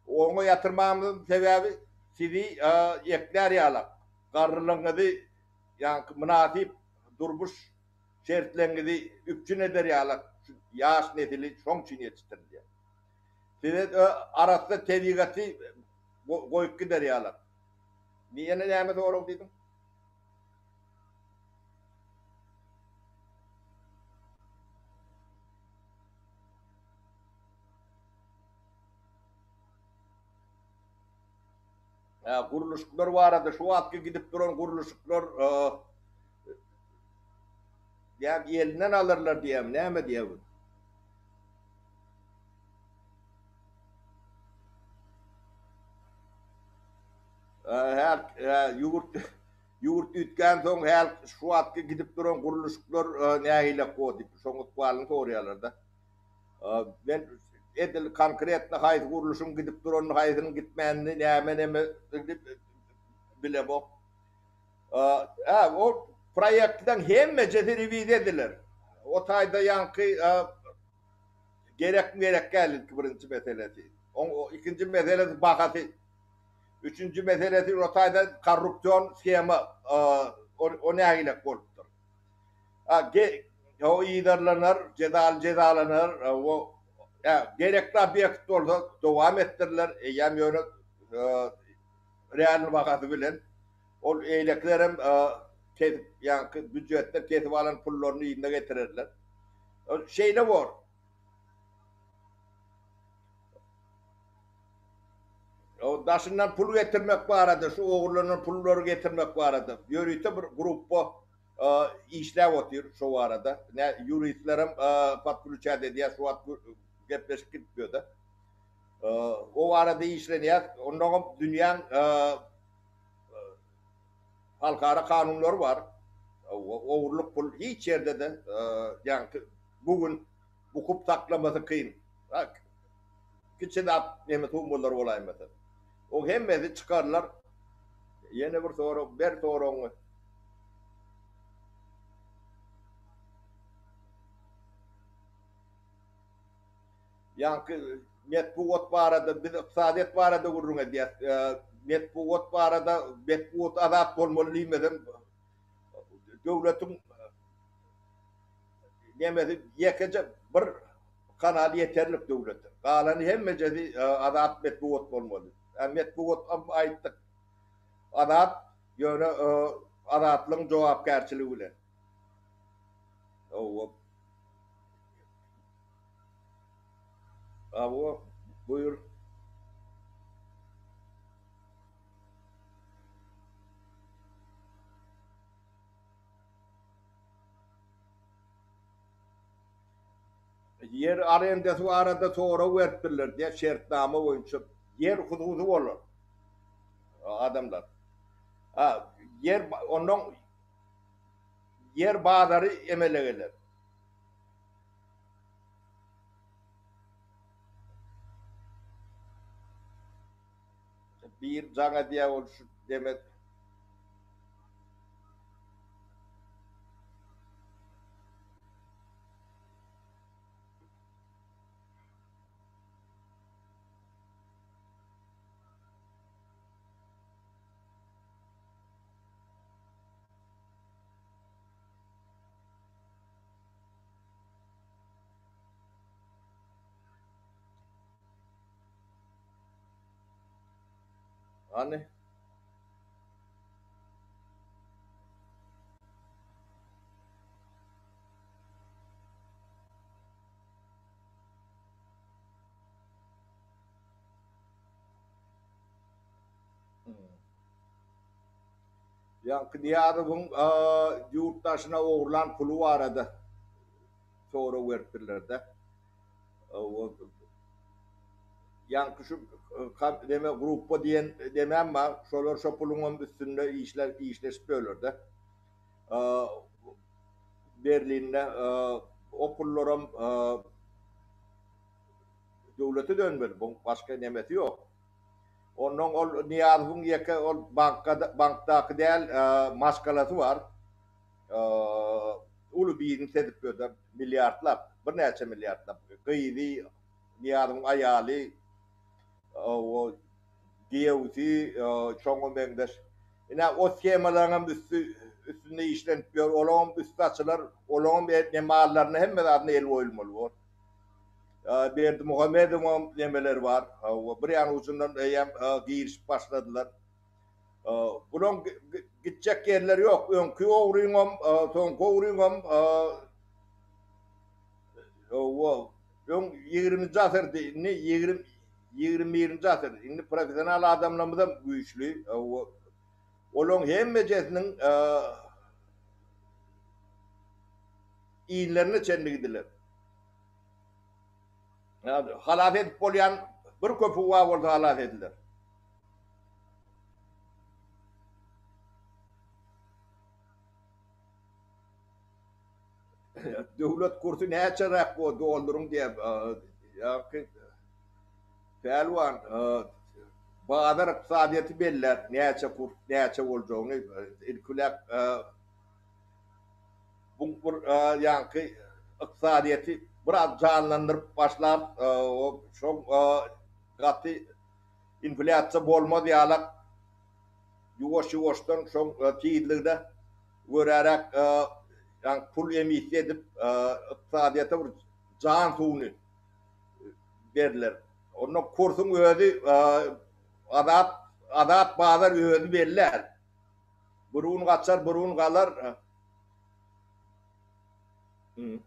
Onu yatırmamızın sebebi sizi ekler yalak. Karrılığınızı yani münasip durmuş şertlerini üpçün eder yağlak yağış netili şoň için yetiştirilýär. Size arasında tebligatı koyup gider yağlak. Niye ne näme doğru dedim? Guruluşlar var arada şu atki gidip duran guruluşlar yani elinden alırlar diyem. Näme diyem? Her yurt ütken soň her şu atki gidip duran guruluşlar nähile kodyp şoňut balyn soraýarlar. Ben edil konkretne haýdy guruluşum gidip duran haýdyň gitmänini näme bile bu. O proyektden hemme revize ediler. O taýda ýanky gerek geldi birinci meselesi. O ikinci meselesi bahati. Üçüncü meselesi rotayda korrupsiyon skema o nähile bolupdyr. O iýdarlanar, cezalanır, o gerekli obyekt olsa dowam ettirler. Ýa ýöne real bahati bilen o eýleklerim ýa büdjetde kesip alan pullaryny ýygyna getirirler. Şeyle var. O daşından pul getirmek barada, şu oğullarının pulları getirmek barada. Yürüyte bir gruppa işlev otur şu arada. Ne yürüytlerim patlıca dediği şu at gepleşip gitmiyor da. O arada işleniyor. Ondan dünyanın halkara kanunlar var. Oğurluk pul hiç yerde de yani bugün bu kup taklaması kıyın. Bak. Küçük Mehmet Umurlar olay mesela. O hemmesi çıkarlar. Yeni bir soru, bir soru. Yankı metbuat barada, biz iqtisadet barada gurrun ediyat. Metbuat barada, metbuat azap bolmalı diýmedim. Döwletin nemesi yekece bir kanal yeterlik döwleti. Galany hemmejesi azap metbuat bolmaly. Metbuat aýtdyk. Azap ýöne azaplyň jogapkärçiligi bilen. O buyur. Yer arendesi arada sonra verdiler diye şertname boyunca yer hududu olur adamlar. Yer onun yer bağları emelegeler. Bir cana diye oluşu demek. Hani yankı diyarın yurttaşına oğurlan pulu var arada sonra verdiler de. Yankı şu deme gruppa diyen demem ma şolar şopulunun üstünde işleşip ölürde. Berlin'de o pullarım devlete dönmeli. Bu başka nemeti yok. Onun ol niyazın yeke ol banktaki değil maskalası var. Ulu birini sedip böyle milyarlar. Bir neçe milyarlar. Kıydı niyazın ayalı o diyevsi çoğun bendeş Yine o skemaların üstünde işlenip olan üstü açılar, olan bir mallarını hem de adına el koyulmalı var. Bir de Muhammed'in nemeler var. Bir yan ucundan giriş başladılar. Bunun gidecek yerleri yok. Önkü uğrayım, son uğrayım, o 20. asırda, 20. asır. Şimdi profesyonel adamlarımız da güçlü. Onun hem mecesinin iyinlerini çendigidiler. Yani, halafet polyan bir köpü var orada halafetler. Devlet kursu ne açarak bu doldurun diye ya pelvan bazı iktisadiyeti belirler ne açı kurs ne açı olacağını ilkulak bu yani iktisadiyeti biraz canlandırıp başlar o çok katı inflasyon olma diyalak yuvaş yuvaştan çok tiyidlikte vurarak yani pul emisi edip iktisadiyete bir can suunu verirler. Onun kursun özü adat bazar özü verirler. Burun kaçar, burun kalır. Hı.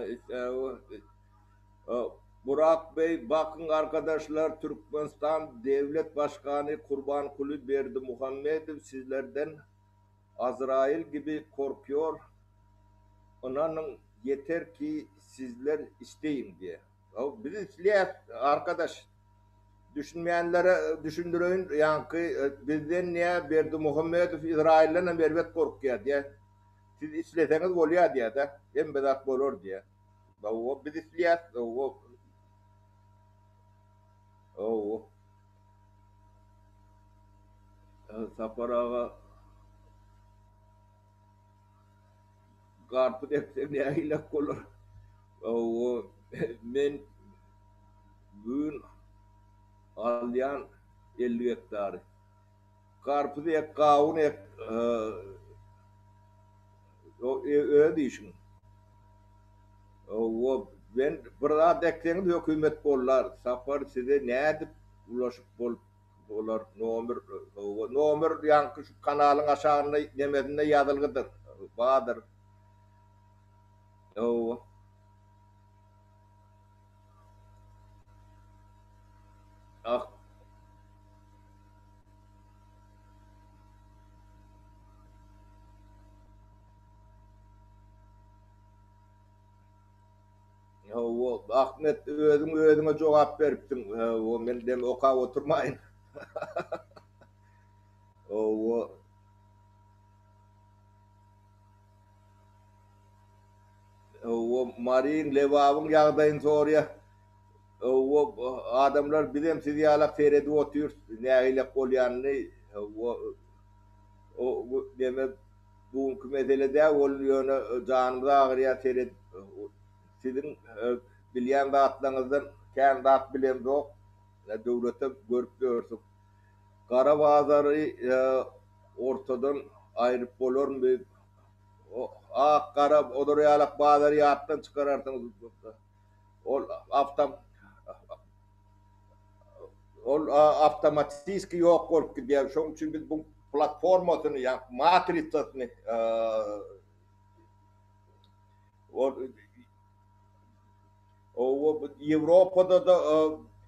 İşte Burak Bey, bakın arkadaşlar, Türkmenistan Devlet Başkanı Kurbanquli Berdimuhamedov sizlerden Azrail gibi korkuyor. Onların yeter ki sizler isteyin diye. Biz isteyen arkadaş düşünmeyenlere düşündürün yani bizden niye Berdimuhamedov İsrail'le mervet korkuyor diye. Siz isteseniz oluyor diye de hem bedat olur diye. O biz isteyen o Safar Ağa karpuz eksem ne aylak olur. O men bugün alyan 50 hektarı. Karpuz ek, kavun ek, öyle değişim. O ben burada dekseniz hükümet bollar. Safar size ne edip ulaşıp bollar nomer yankı şu kanalın aşağında demedinde yazılgıdır. Bahadır. O ah o Ahmet özüne cevap veriptim. O men dem oka oturmayın. O Marin Levav'ın yağdayın soruya. O adamlar bilem sizi yalak seyredi otuyor. Ne aile kol yani. O deme bugünkü meselede oluyor canımda ağrıya seyret. Sizin bilyen dağıtlarınızdan kendi dağıt bilem yok. Devlete görüp görürsün. Kara bazarı ortadan ayrıp olur mu? O kara oduruyalak bazarı yattan çıkarırsınız. O haftam ol avtomatiski yok olup gidiyor. Şunun için biz bu platformasını yani matritsasını o, o Avrupa'da da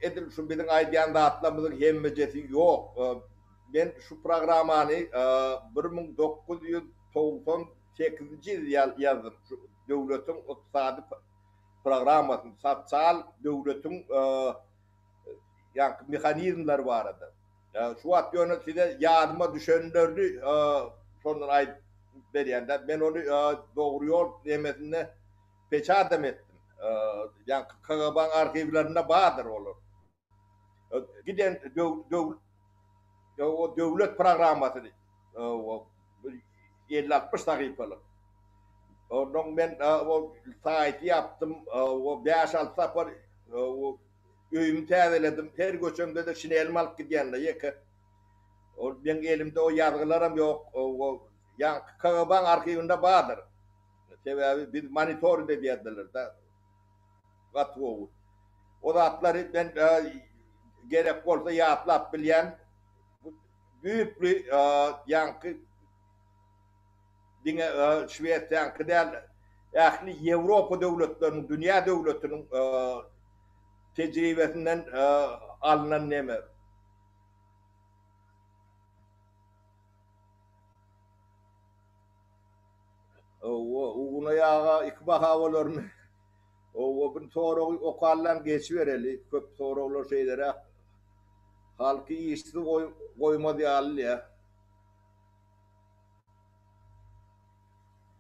edil şu bizim aydan dağıtlamızın hemmecesi yok. Ben şu programını 1998 yıl yazdım. Şu devletin iktisadi programmasını, sosyal devletin yani mekanizmler vardı. Şu at yönetide yardıma düşenlerdi sonra ay beriyende ben onu doğru yol demesine peçatem ettim. Yani KGB'nin arşivlerinde bağdır olur. Giden o devlet programı o 50-60 sayfalık. Ondan ben o sayeti yaptım. O 5-6 sefer o öğümü tazeledim. Her göçümde de şimdi elmalık gidiyenle yeka. O ben elimde o yazgılarım yok. O yani Kağıban arşivinde vardır. Sebebi biz monitör de diyorlar da katı olur. O da atları ben gerek olsa yağıtlap bilen büyük bir yankı dine Şveç yankı değil. Yani Avrupa devletlerinin, dünya devletinin tecrübesinden alınan neme. Ona yağa ikba havalarını o bin sonra okallan geçivereli köp sorular şeylere halkı işsiz koymadı allı ya.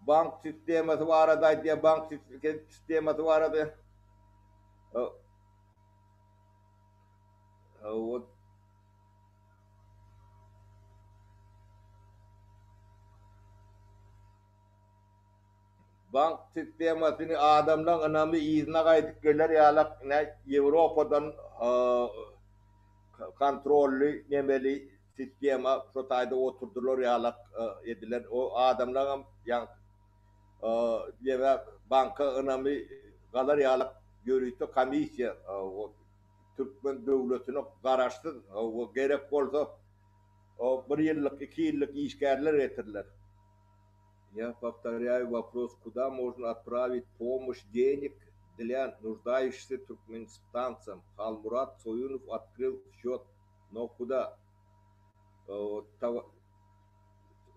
Bank sistemi var da diye bank sistemi var da o bank sistemasını adamdan önemli izne kaydıklar yalak ne Avrupa'dan kontrollü nemeli sistema sotayda oturdular yalak edilen o adamlar yani ya banka önemli kadar yalak görüntü komisya o Türkmen devletine karıştı o gerek olsa o bir yıllık 2 yıllık işgärler getirdiler. Я повторяю вопрос, куда можно отправить помощь денег для нуждающихся туркменистанцам. Халмурат Союнов открыл счет, но куда?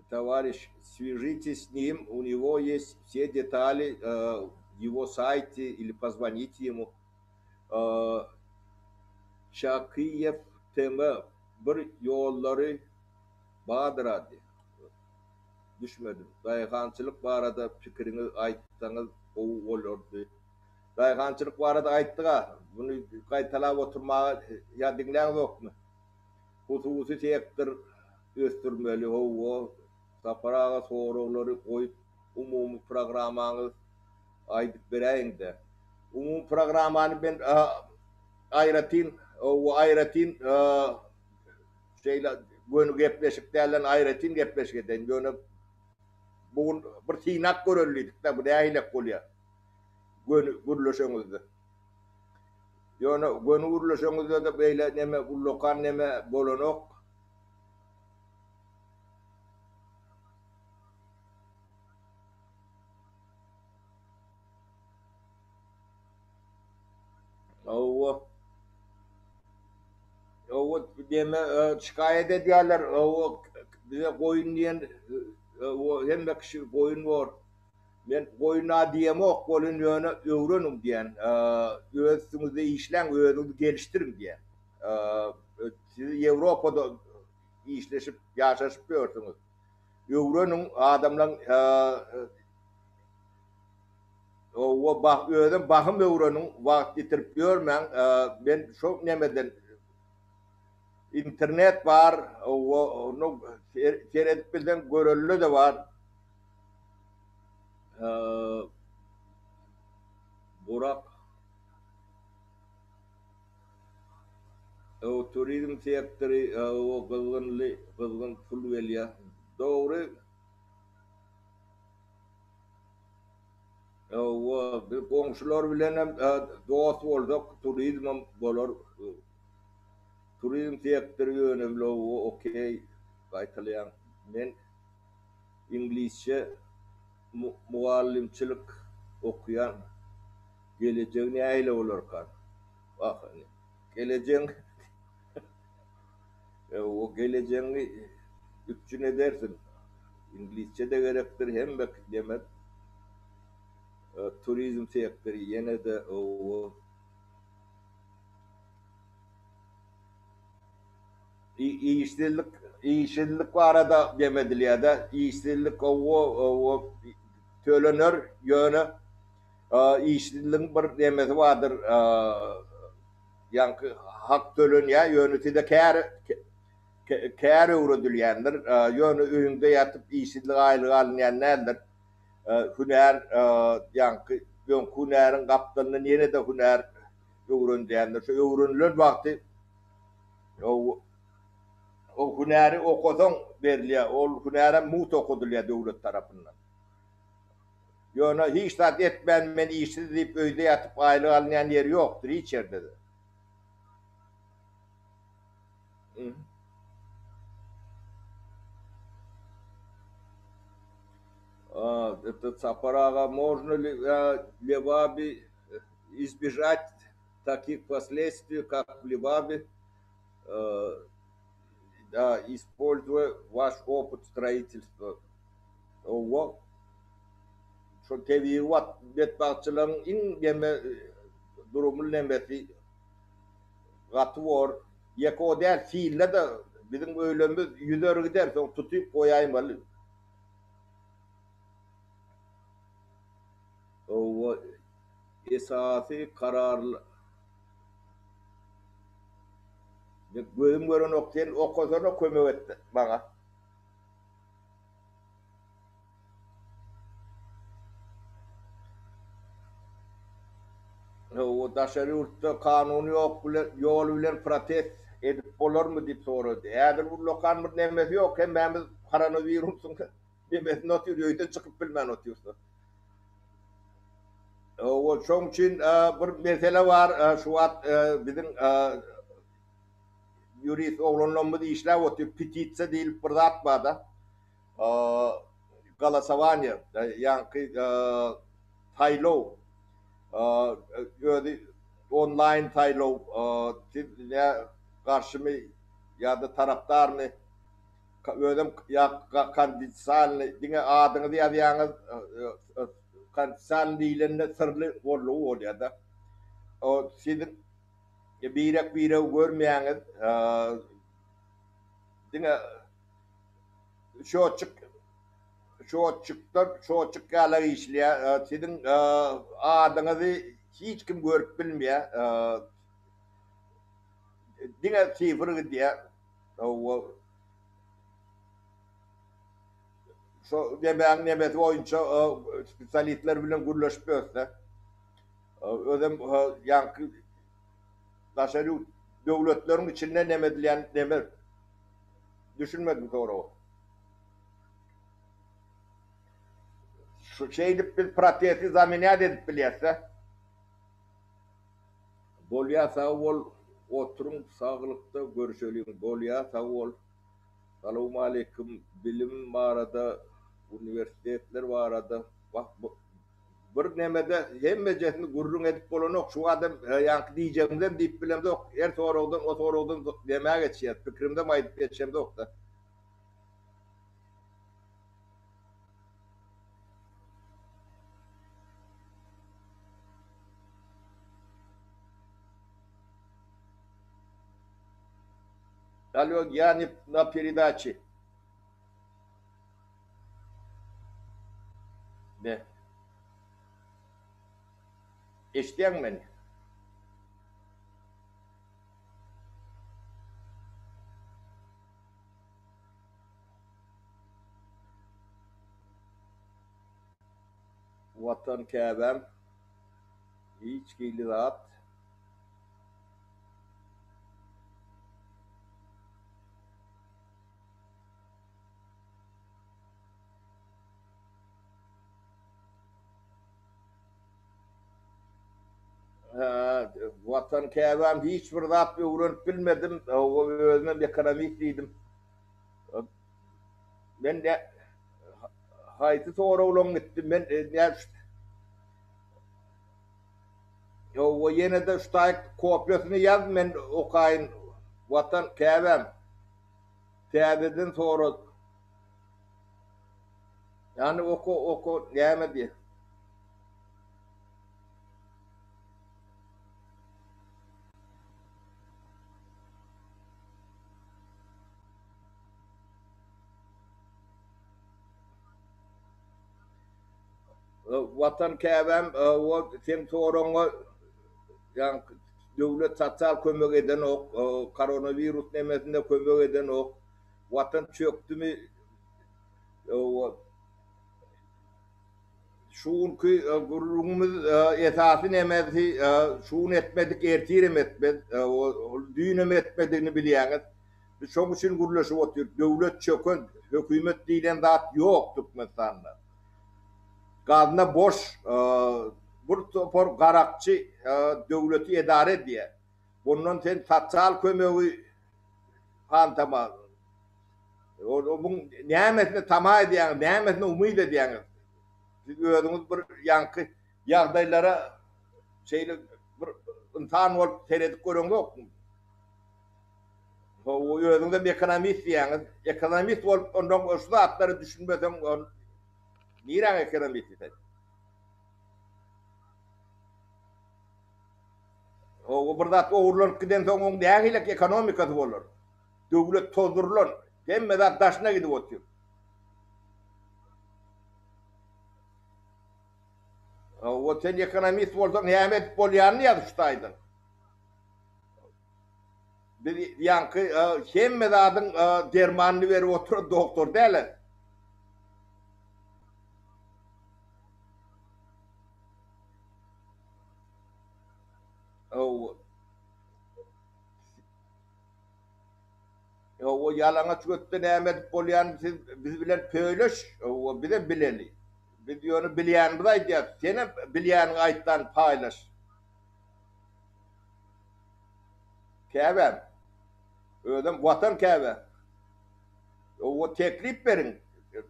Товарищ, свяжитесь с ним, у него есть все детали в его сайте или позвоните ему. Şakiyev tema bir yolları bağdıradi. Düşmedim. Dayıkançılık barada fikrini aytsanız o olurdu. Dayıkançılık barada ayttığa bunu kaytalap oturmağa ya dinleyen yok mu? Hususi sektör östürmeli o saparağa soruları koyup umumi programanız aydık vereyim de. Umumi programını ben ayratin o ayratin şeyle bunu gepleşik derlen ayratin gepleşik eden bunu bugün bir tinak görüldük de bu dahilek kolya gürlöşöňüzde ýöne gönü gürlöşöňüzde de beýle neme ullokan neme bolanok o deme şikayet ediyorlar o bize koyun diyen o hem de kişi koyun var. Ben koyuna diyemok kolun yönü öğrenim diyen özünüzü işlen özünüzü geliştirin diyen siz Avrupa'da işleşip yaşaşıp gördünüz. Öğrenin adamların o bak öğren bakım öğrenin vakit getirip görmen ben çok nemeden internet var onu seyredip bilden görüllü de var. Burak o turizm sektörü o kızgın pul veriyor. Doğru. O bir komşular bilen dost olduk turizm bolor. Turizm sektörü önemli o okey kaytalayan. Ben İngilizce muallimçilik okuyan geleceğini aile olurken. Bak geleceğin o geleceğini üstün edersin. İngilizce de gerektir hem beklemek turizm sektörü yine de o işsizlik var da demediler de işsizlik o söylenir yönü işsizliğin bir demesi vardır yankı hak tölün ya yönetide kâr öwredilýändir. Ýöne öýünde ýatyp işsizlik aýlygy alynýanlardır. Hünär ýanky hünäriň gapdalyny ýene de hünär öwrenýändir. Şu öwrenilen wagty o hünäri okadan berilýär. Ol hünäre mut okudylýar döwlet tarapyndan. Ýöne hiç zat etmän men işsiz diýip öýde ýatyp aýlyk alynýan ýeri ýokdur hiç ýerde de. Это Цапарага, можно ли Леваби избежать таких последствий, как в Левабе, да, используя ваш опыт строительства? Вот. Şu tevi wat bet bahçelerin in deme durumun nemeti gatı var. Yeko der fiille de bizim öylemiz yüzer gider son tutup koyayım balı. O esası kararlı. Gözüm gören okten okozana kömek etti bana. O daşarı urtta kanunu yok bile yol bilen protest edip bolar mı dip soradı. Eğer bu lokal bir nemesi yok hem ben koronavirüsün nemesi notu yöyden çıkıp bilmen otuyorsa. O şoň için bir mesele var şu an bizim jurist oğlanlarımız işler oturup petitse değil pırdatmada galasavanya yani taylo online taylo ya karşı mı ya da taraftar mı ödüm ya kandidasal dine adını diye yani kandidasal dilinde sırlı oluyor da o sizin birek görmeýäňiz dine şoçuk galar işleýär sizin adyňyzy hiç kim görüp bilmeýär dine sifry diýär o şo demeň nebet boýunça spesialistler bilen gürleşip ötse özüm ýanky daşary döwletlerin içinde nemedilýän neme düşünmedim doğru. Şu şeydi bir protesti zaminiyat edip bilýärse bolýa sağ bol oturum sağlıkta görüşelim bolýa sağ bol. Salamu aleyküm bilim barada üniversitetler barada bak bir nemede hemmejesini gurrun edip bolanok şu adam ýanky diýjegimden diýip bilemde ok her soragdan o soragdan demäge geçýär pikrimde maýdyp geçýär ok da. Алло, я не на передаче. Ne? Eşitýän meni? Vatan käbem hiç gili zat vatan käbem hiç bir zat öwrenip bilmedim. O özüm ekonomist diýdim. Men de haýsy soraglaryň gitdim men o ýene de ştaýk kopýasyny ýaz men okaýyn vatan käbem täzeden sonra yani oku näme diýe vatan käbem o sen soraňa yani devlet sosyal kömek eden ok, koronavirüs nemesinde kömek eden ok, vatan çöktü mü, şuunki gururumuz esası nemesi, şuun etmedik, ertirem etmez, düğünem etmediğini biliyoruz. Biz şoň üçin guruluşup otur. Devlet çökün, hükümet diýilen zat ýok Türkmenistan'da. Gazyna boş, bir topor garakçy devleti edare edýär. Bundan sen sosyal kömegi hantama. Bu nämetini tama edýän, nämetini umyd edýän. Siz özüňiz bir ýanky ýagdaýlara şeýle bir insan bolup seredip göreňokmy? O özüňde bir ekonomist diýäňiz, ekonomist bolup ondan şu zatlary düşünmeseň, niräň ekonomist eden? O bir zat owurlanıp giden soň oň nähilek ekonomikasy bolar. Döwlet tozdurulur. Hemme zat daşyna gidip otur. O sen ekonomist bolsaň näme bolýanyny ýazyşdaýdyň. Bir ýanky hemme zatyň dermanyny berip oturan doktor däle. O yalaňaç götde näme bolýan siz biz bilen pöýleş, o bize bileli. Biz ýöne bilýänimizi aýdýar. Seni bilýäniňi aýtdan paýlaş. Käbä. Ödüm watan käbä. O teklip berin.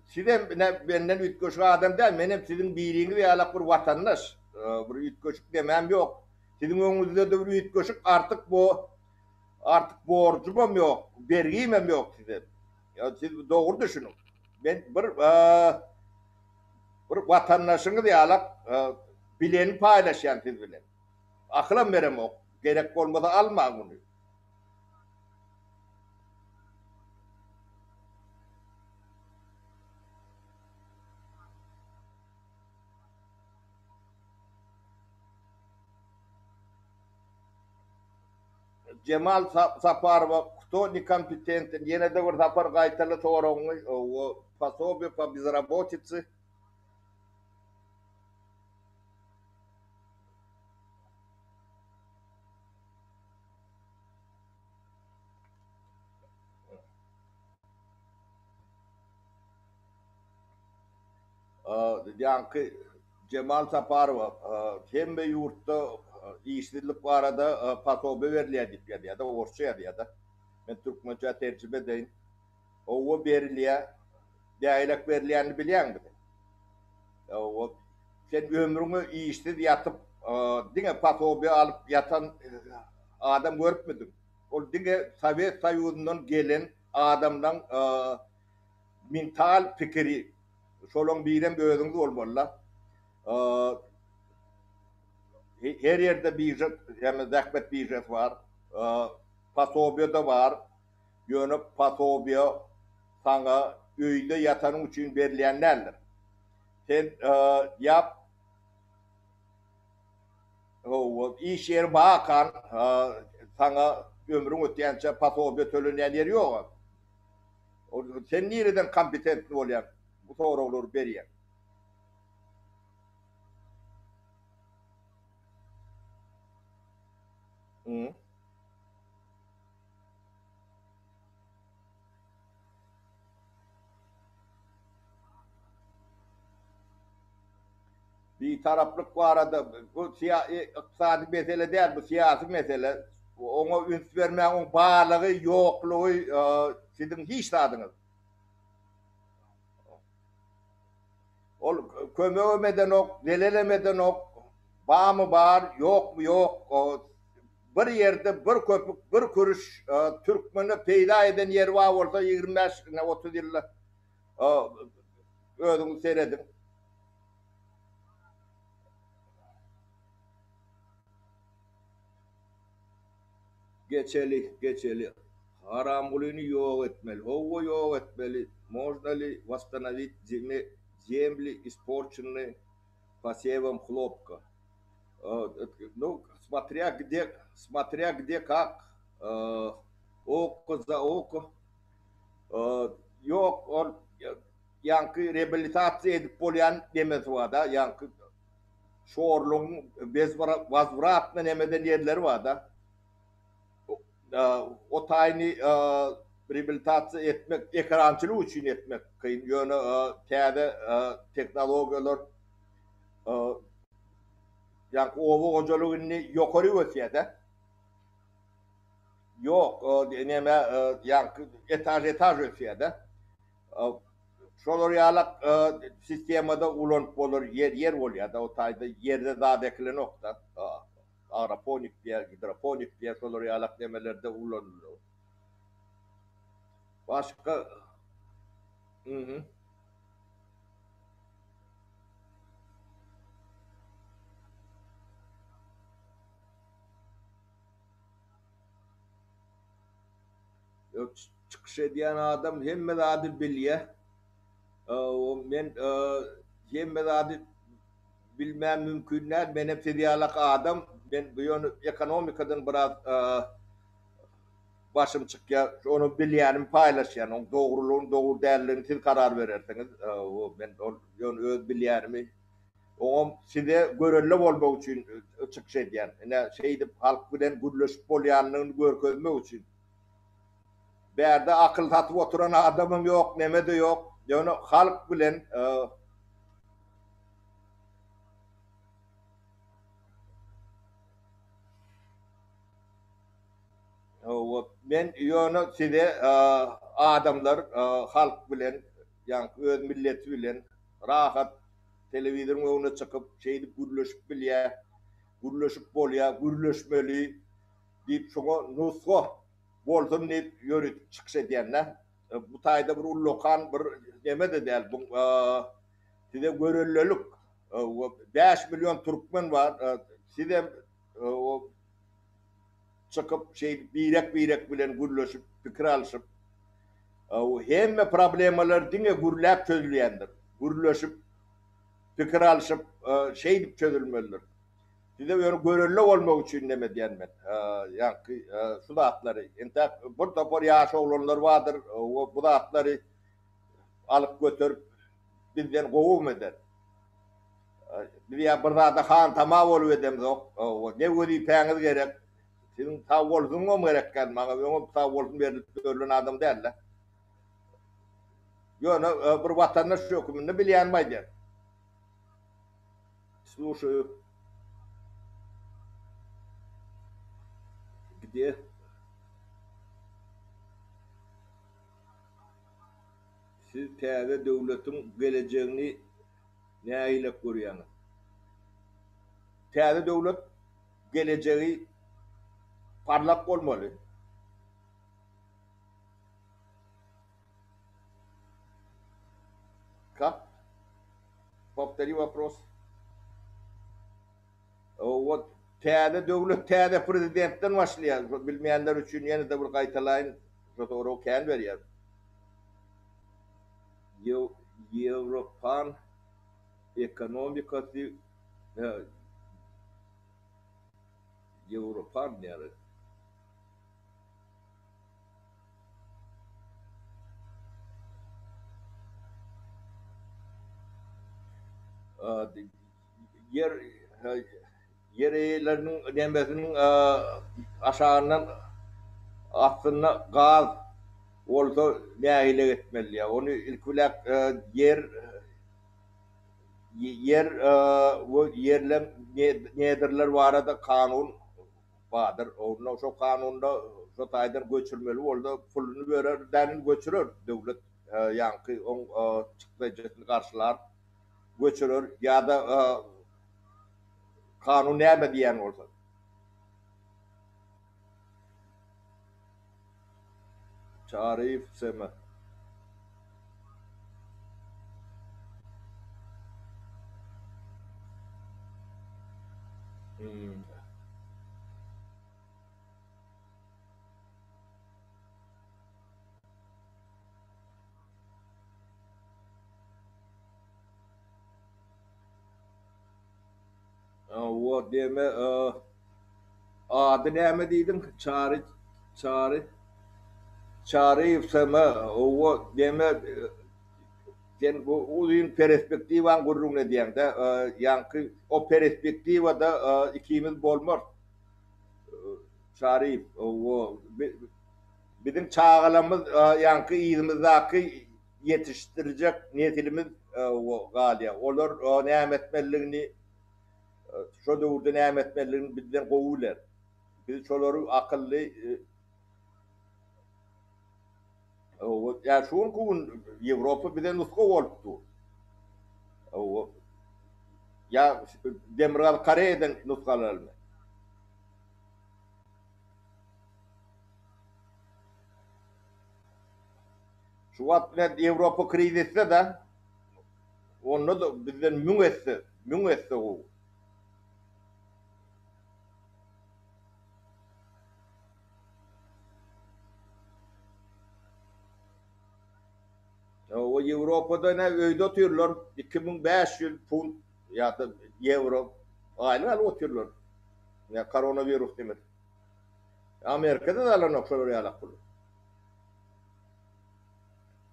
Sizem benden ütköşük adam däl, menem sizin biriňiz ýalak bir watandaş. Bir ütköşük demem ýok. Sizin öňünizde de bir ütköşük artık borcum yok, vergim yok size. Ya siz doğru düşünün. Ben bir vatandaşını diyalak bileni paylaşan siz bilen. Aklan verem o. Gerek olmasa alma bunu. Cemal Saparova, кто некомпетентен, ene de bir sapar gaytalı toğrağını, o пособие по безработице. Yankı Cemal Saparova, hem yurtta işsizlik var da пособие verilýär ya da orça ya da ben Türkmençe tercüme edeyim. O verilýär, däýlek verilýäni bilýän mi? O sen ömrüňi işsiz ýatyp diňe пособие alyp ýatan adam görüpmidin? Ol diňe Sowet Soýuzundan gelen adamdan mental pikiri şolong birem özüňiz bolmaly. Her yerde bir hem zahmet bir var. Пособие da var. Ýöne пособие sana öýde ýatanyň üçin berilýänler. Sen ýap o iş ýeri bakan sana ömrüň ötýänçe пособие tölenýän ýeri ýok. Sen nireden kompetentli bolýan? Bu soraglary berýän. Bir taraflık var arada. Bu iqtisadi mesele değil, bu siyasi mesele. Ona üns vermeyen, onun bağlığı, yokluğu sizin hiç tadınız. O kömöğümeden ok, delelemeden ok, bağ mı var, yok mu yok. Bir yerde bir köpük, bir kuruş Türkmen'i peyda eden yer var olsa 25-30 yılla ödünü seyredin. Geçeli. Haramulini yok etmeli, ovo yok etmeli. Можно ли восстановить земли испорченные посевом хлопка? Ну, смотря где как. Oku za oku. Yok on yankı rehabilitasyon edip polyan demez var da yankı şorluğun vazvratla nemeden yerleri var da o tayini rehabilitasyon etmek ekrançılığı için etmek kıyın yönü teyde teknolojiler yankı ovu hocaluğunu yukarı ötüyede yok neme yankı etaj ötüyede Şoloriyalak sistemada ulan olur yer oluyor da o tayda yerde daha bekle nokta. Aeroponik diye, hidroponik diye şoloriyalak demelerde ulanılıyor. Başka hı hı. Yok, çıkış ediyen adam hem de adı biliyor. Ben hem de adı bilmem mümkünler. Ben hep diyalak adam. Ben bu yönü ekonomikadan biraz başım çıkıyor. Onu bileyenim paylaşıyorum. Onun doğruluğun doğru değerlerini siz karar verirseniz. Ben onu öz bileyenim. O size görünle olmak için çıkış ediyen. Yani şeydi halk bilen gürleşip polyanlığını görkezmek için. Bir yerde akıl tatıp oturan adamım yok, neme de yok. Yani halk bilen ben yönü size adamlar halk bilen yani öz milleti bilen rahat televizyonun önüne çıkıp şeydi gürleşip bilye, gürleşip bolya, gürleşmeli deyip şuna nusko bolsun deyip yürüt çıkış ediyenler. Bu tayda bir ullokan bir deme de değil. Bu size görüllülük 5 milyon Türkmen var. Size o çıkıp şey birek bilen gürleşip fikir alışıp hem problemler dine gürlep çözülendir. Gürleşip fikir alışıp şey çözülmelidir. Size böyle görünlü olmak için deme diyen ben. Yani şu da atları. Burada bir yaş olanlar vardır. Bu da atları alıp götürüp bizden kovum eder. Bir burada da kan tamam oluyor demiz o. Ne vazifeniz gerek. Sizin tav olsun mu gerek gelmez. Ama tav olsun verilip görülen adam derler. Yani bir vatandaş hükümünü bilen maydır. Слушаю. Где? Siz teyze devletin geleceğini ne ile koruyanız? Teyze devlet geleceği parlak olmalı. Как? Повтори вопрос. O teyze devlet teyze prezidentten başlıyor. Bilmeyenler için yeni de bir kaytalayın. Doğru kendi veriyor. Avrupan ekonomikası Avrupan yani. Yer yerlerinin demesinin aşağından aslında gaz olsa ne ile etmeli ya. Onu ilk olarak yer o yerler nedirler var da kanun vardır. Ondan şu kanunda şu taydan göçürmeli oldu. Pulunu verir, denin göçürür devlet yankı on çıktıcısını karşılar göçürür ya da kanun ne diyen olsa. Tarif seme. Hmm. O deme adı näme diýdin? Çary ýypsama o deme sen bu uzun perspektiwan gurrun diýende ýanky o perspektiwada ikimiz bolmaz. Çary o bizim çağalarımız yankı iyimizdaki yetiştirecek nesilimiz o galiya. Onlar o nimetmelliğini şu doğurda nimetmelliğini bizden kovular. Biz şoları akıllı ya şu an kuvun Avrupa bizden nuska oldu. O ya Demiral Kare'den nuskalarını. Şu vakit Avrupa krizisi de onu da bizden mün etse o. O Avrupa'da ne öyle oturuyorlar 2500 pund ya da euro aylık oturuyorlar. Ya koronavirüs demek. Amerika'da da alan okşalar yalak bulur.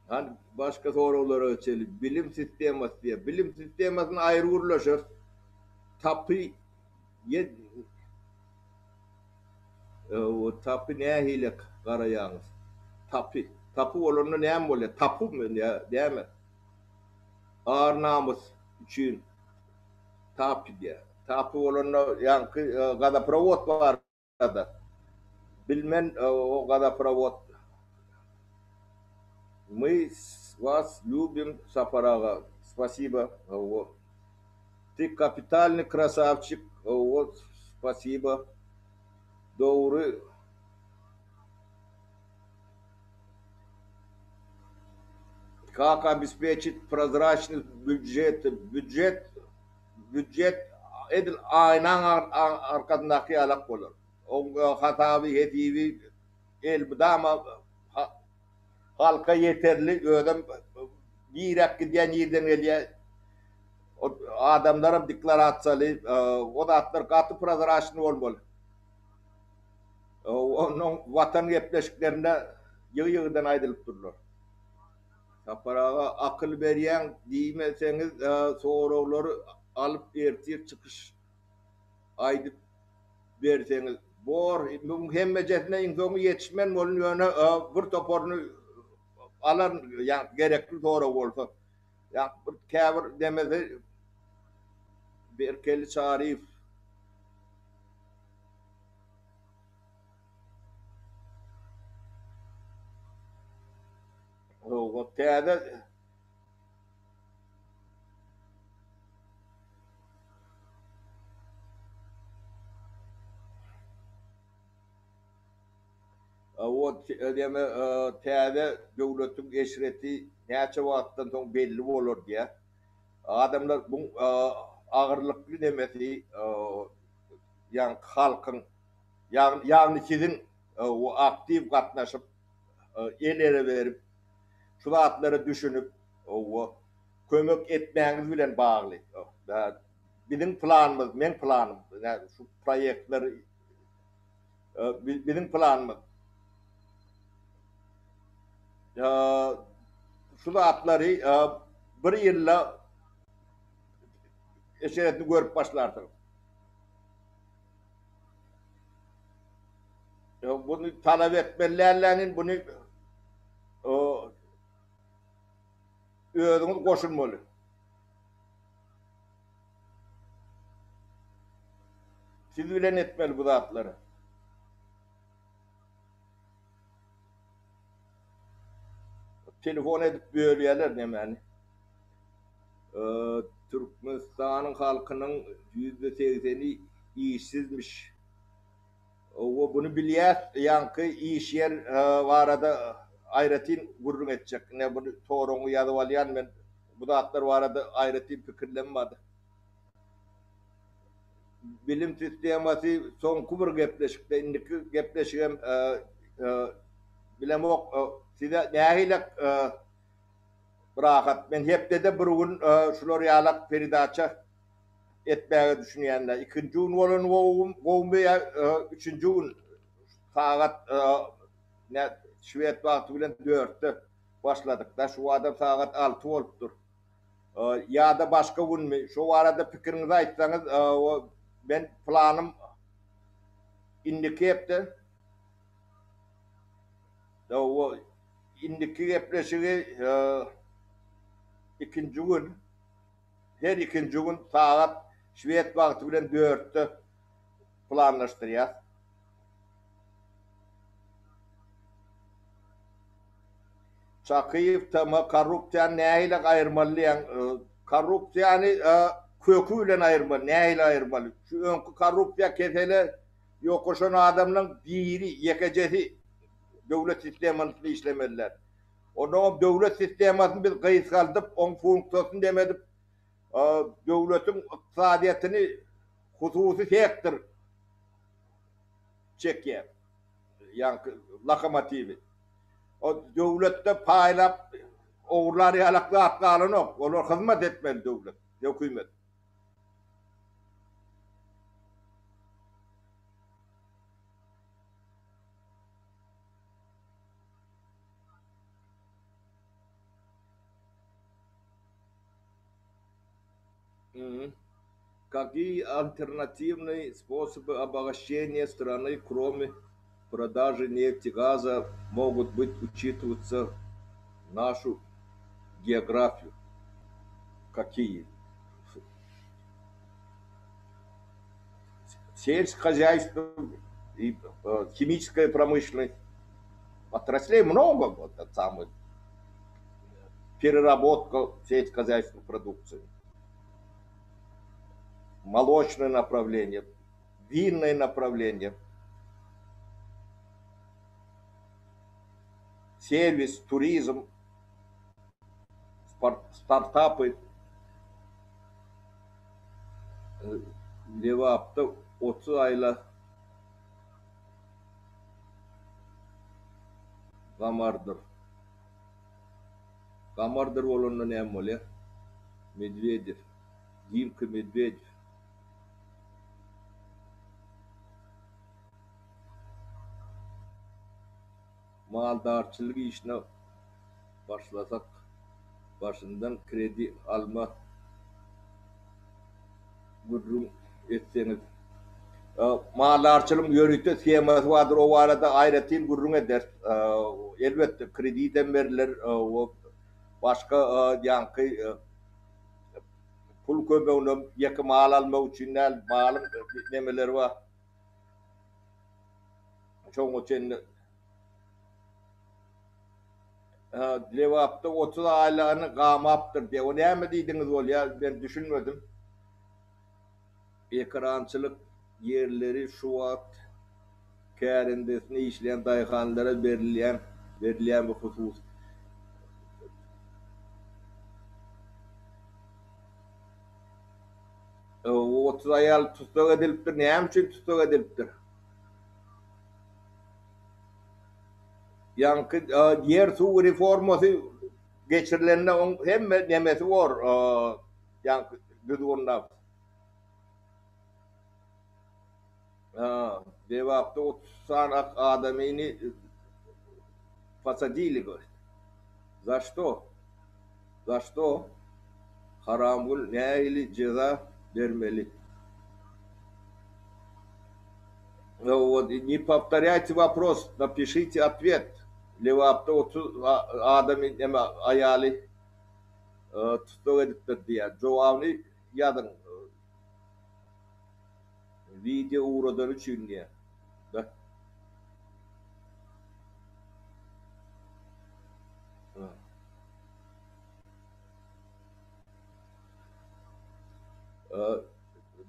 Hani başka soruları ölçelim. Bilim sisteması diye. Bilim sistemasını ayrı uğurlaşır. Tapı ye, o tapı ne hile karayağınız? Tapı. Tapı olanı ne mi oluyor? Tapı mı ya? Değil mi? Ağır namus için tapı diye. Tapı olanı yankı gada provot var da. Bilmen o gada provot. Мы вас любим, Сапарага. Спасибо. Вот. Ты капитальный красавчик. Вот. Спасибо. Doğru. Как обеспечить прозрачный бюджет? Büdjet edil aynan arkasındaki alak olur. O hatavi hedivi el dama halka yeterli ödem direkt giden yerden geliyor. Adamlarım deklaratsalı o da atlar katı prozraçlı olmalı. Onun vatan yepleşiklerinde yığıdan ayrılıp dururlar. Saparağa akıl veriyen diymeseniz soruları alıp ertir çıkış aydı verseniz. Bor hemmecesine insonu yetişmen olun yöne bir toporunu alan yani gerekli soru olsa. Yani bir kâvir demesi bir keli çarif. O teyze o deme teyze devletin eşreti neçe vakitten sonra belli olur diye. Adamlar bu ağırlıklı demesi yani halkın yani sizin o aktif katlaşıp el ele verip şu atları düşünüp o kömök etmeniz bilen bağlı. Bizim planımız, men planım, yani şu proyektleri bizim planımız. Şu atları bir yılla eşeretini görüp başlardı. Bunu talep etmelerinin bunu özünüz koşulmalı. Siz bilen etmeli bu zatları. Telefon edip böyleyeler demeni. Türkmenistan'ın halkının %80'i işsizmiş. O bunu biliyor, yankı iş yer var arada ayretin gurrun edecek. Ne bunu torunu yazıvalayan ben bu zatlar var arada ayretin fikirlenmedi. Bilim sisteması son kubur gepleşikte indiki gepleşiğim bilem ok size nehilek bırakat ben hep de bir gün şular yalak peridaça etmeye düşünüyenler. İkinci gün olan kovmaya üçüncü gün saat ne Şubat vakti bilen 4'te başladık da şu adam saat 6 olupdur. Ya da başka gün mü? Şu arada fikrinizi aytsanız ben planım indiki hepti. O indiki hepleşiği ikinci gün her ikinci gün saat Şubat vakti bilen 4'te planlaştırıyor. Çakıyıp tamam korrupsiyan neyle ayırmalı yani korrupsiyanı köküyle ayırmalı neyle ayırmalı şu önkü korrupsiya keseli yokuşan adamın biri yekecesi devlet sistemasını işlemeliler. Onu devlet sistemasını biz kayıt kaldıp on fonksiyonu demedik devletin iktisadiyetini hususi sektör çekiyor yani lokomotivi. O devlette paylap oğulları alaklı hakkı yok. Onlar hizmet etmeli devlet, hükümet. Какие альтернативные способы обогащения страны, кроме продажи нефти и газа, могут быть учитываться в нашу географию? Какие? Сельское хозяйство и химическая промышленность. Отраслей много, вот, самых, переработка сельскохозяйственной продукции. Молочное направление, винное направление, сервис, туризм, стартапы. Levap'ta 30 ayla kamardır. Kamardır olanla ne emole? Medvedev. Dimka Medvedev. Maldarçılık işine başlasak başından kredi alma gurrum etseniz maldarçılığın yörüte scheması vardır o arada ayretin gurrun eder elbette krediden verilir o başka yankı pul kömeğine yakı mal alma için malın nemeleri var çoğu için Levap'ta 30 aylarını kamaptır diye. O ne mi dediniz ol ya? Ben düşünmedim. Ekrançılık yerleri Şubat kârindesini işleyen dayıhanlara verilen bir husus. O 30 ayal tutuk ediliptir. Ne için tutuk ediliptir? Yankı yer su reforması geçirilenine hem nemesi var yankı düzgünler. Devapta 30 sanak adamini посадили, говорит. За что? За что? Харамгул не или ceza vermeli. Вот, не повторяйте вопрос, напишите ответ. Levapta 30 adamı neme ayali tutuk ediptir diye. Cevabını yazın. Video uğradan için diye.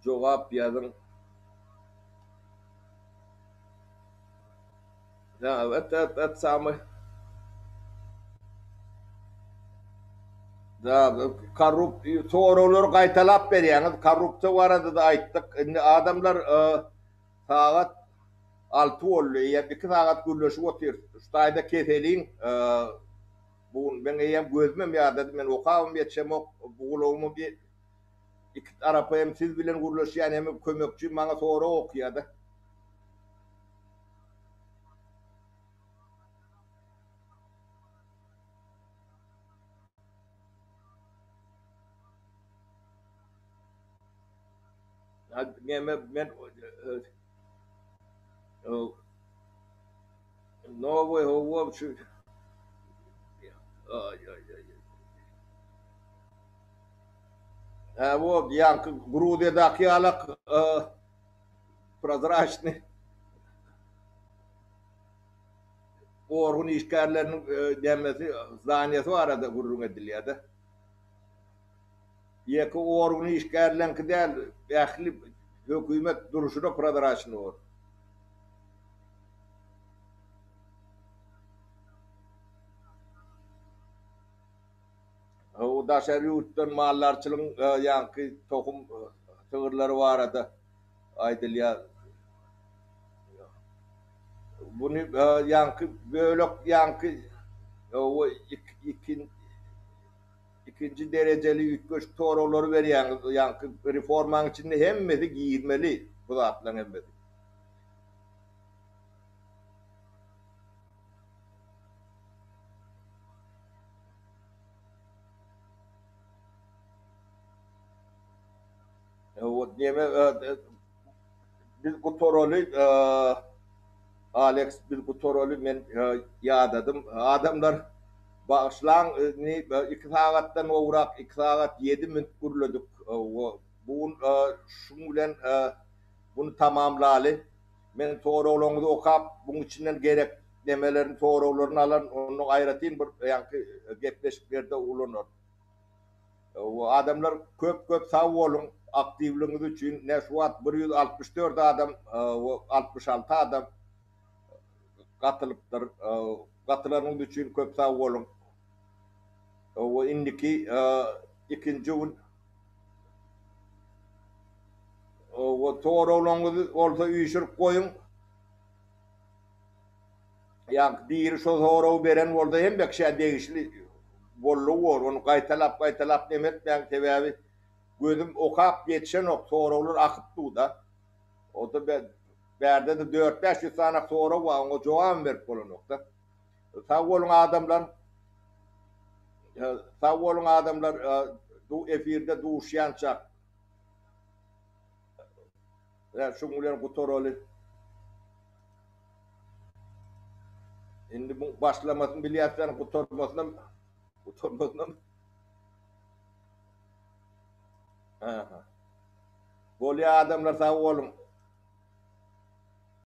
Cevap yazın. Evet, samı. Sorular kaytalap veriyorsunuz. Korrupsiya var da ayttık. Adamlar saat 6 oluyor. Ya 2 saat gürleşip oturuyor. Şurada keseliğin bu ben gözümüm ya dedim ben okağım yetişem ok buğuluğumu bir iki tarafı hem siz bilen gurlaşan hem kömekçi bana sonra okuyadı. Ben no way ho şu ay ay ay. Ha bu yankı grudedaki alak prozraçni orgun işgallerinin demesi zaniyeti var da gurrun ediliyada. Yeki orgun işgallen kidel ehli hükümet duruşuna prozraçni or. O da şeriyuttan mallarçılın yankı tohum tığırları var da aydılya bunu yankı böyle yankı o ikinci dereceli ütköş toroları veriyen yankı reforman içinde hemmesi giyirmeli bu zatlan hemmesi. O diyeme biz bu torolu Alex biz bu torolu men yadadım. Adamlar başlan ni iki saattan uğrak iki saat 7 minut kurladık. Bu şungulen bunu tamamlalı. Men torolunu okap bunun içinden gerek demelerin torollarını alan onu ayratayım bir yankı gepleşiklerde ulunur. O adamlar köp sağ olun aktifliğiniz için Neşvat 164 adam 66 adam katılıptır. Katılanın için köp sağ olun. O indiki ikinci o torolunu olsa uyuşur koyun. Yani bir şu toro veren orada hem de şey değişli bollu var onu kaytalap demek ben sebebi gözüm okap yetişen ok torolar akıttı da o da berde de 4-5 tane toro var o cevap ver kolun nokta. Sağ olun adamlar sağ olun adamlar du efirde duşyançak. Ya şunlar bu torolu şimdi bu başlamasını biliyorsan kurtarmasına aha. Böyle adamlar sağ olun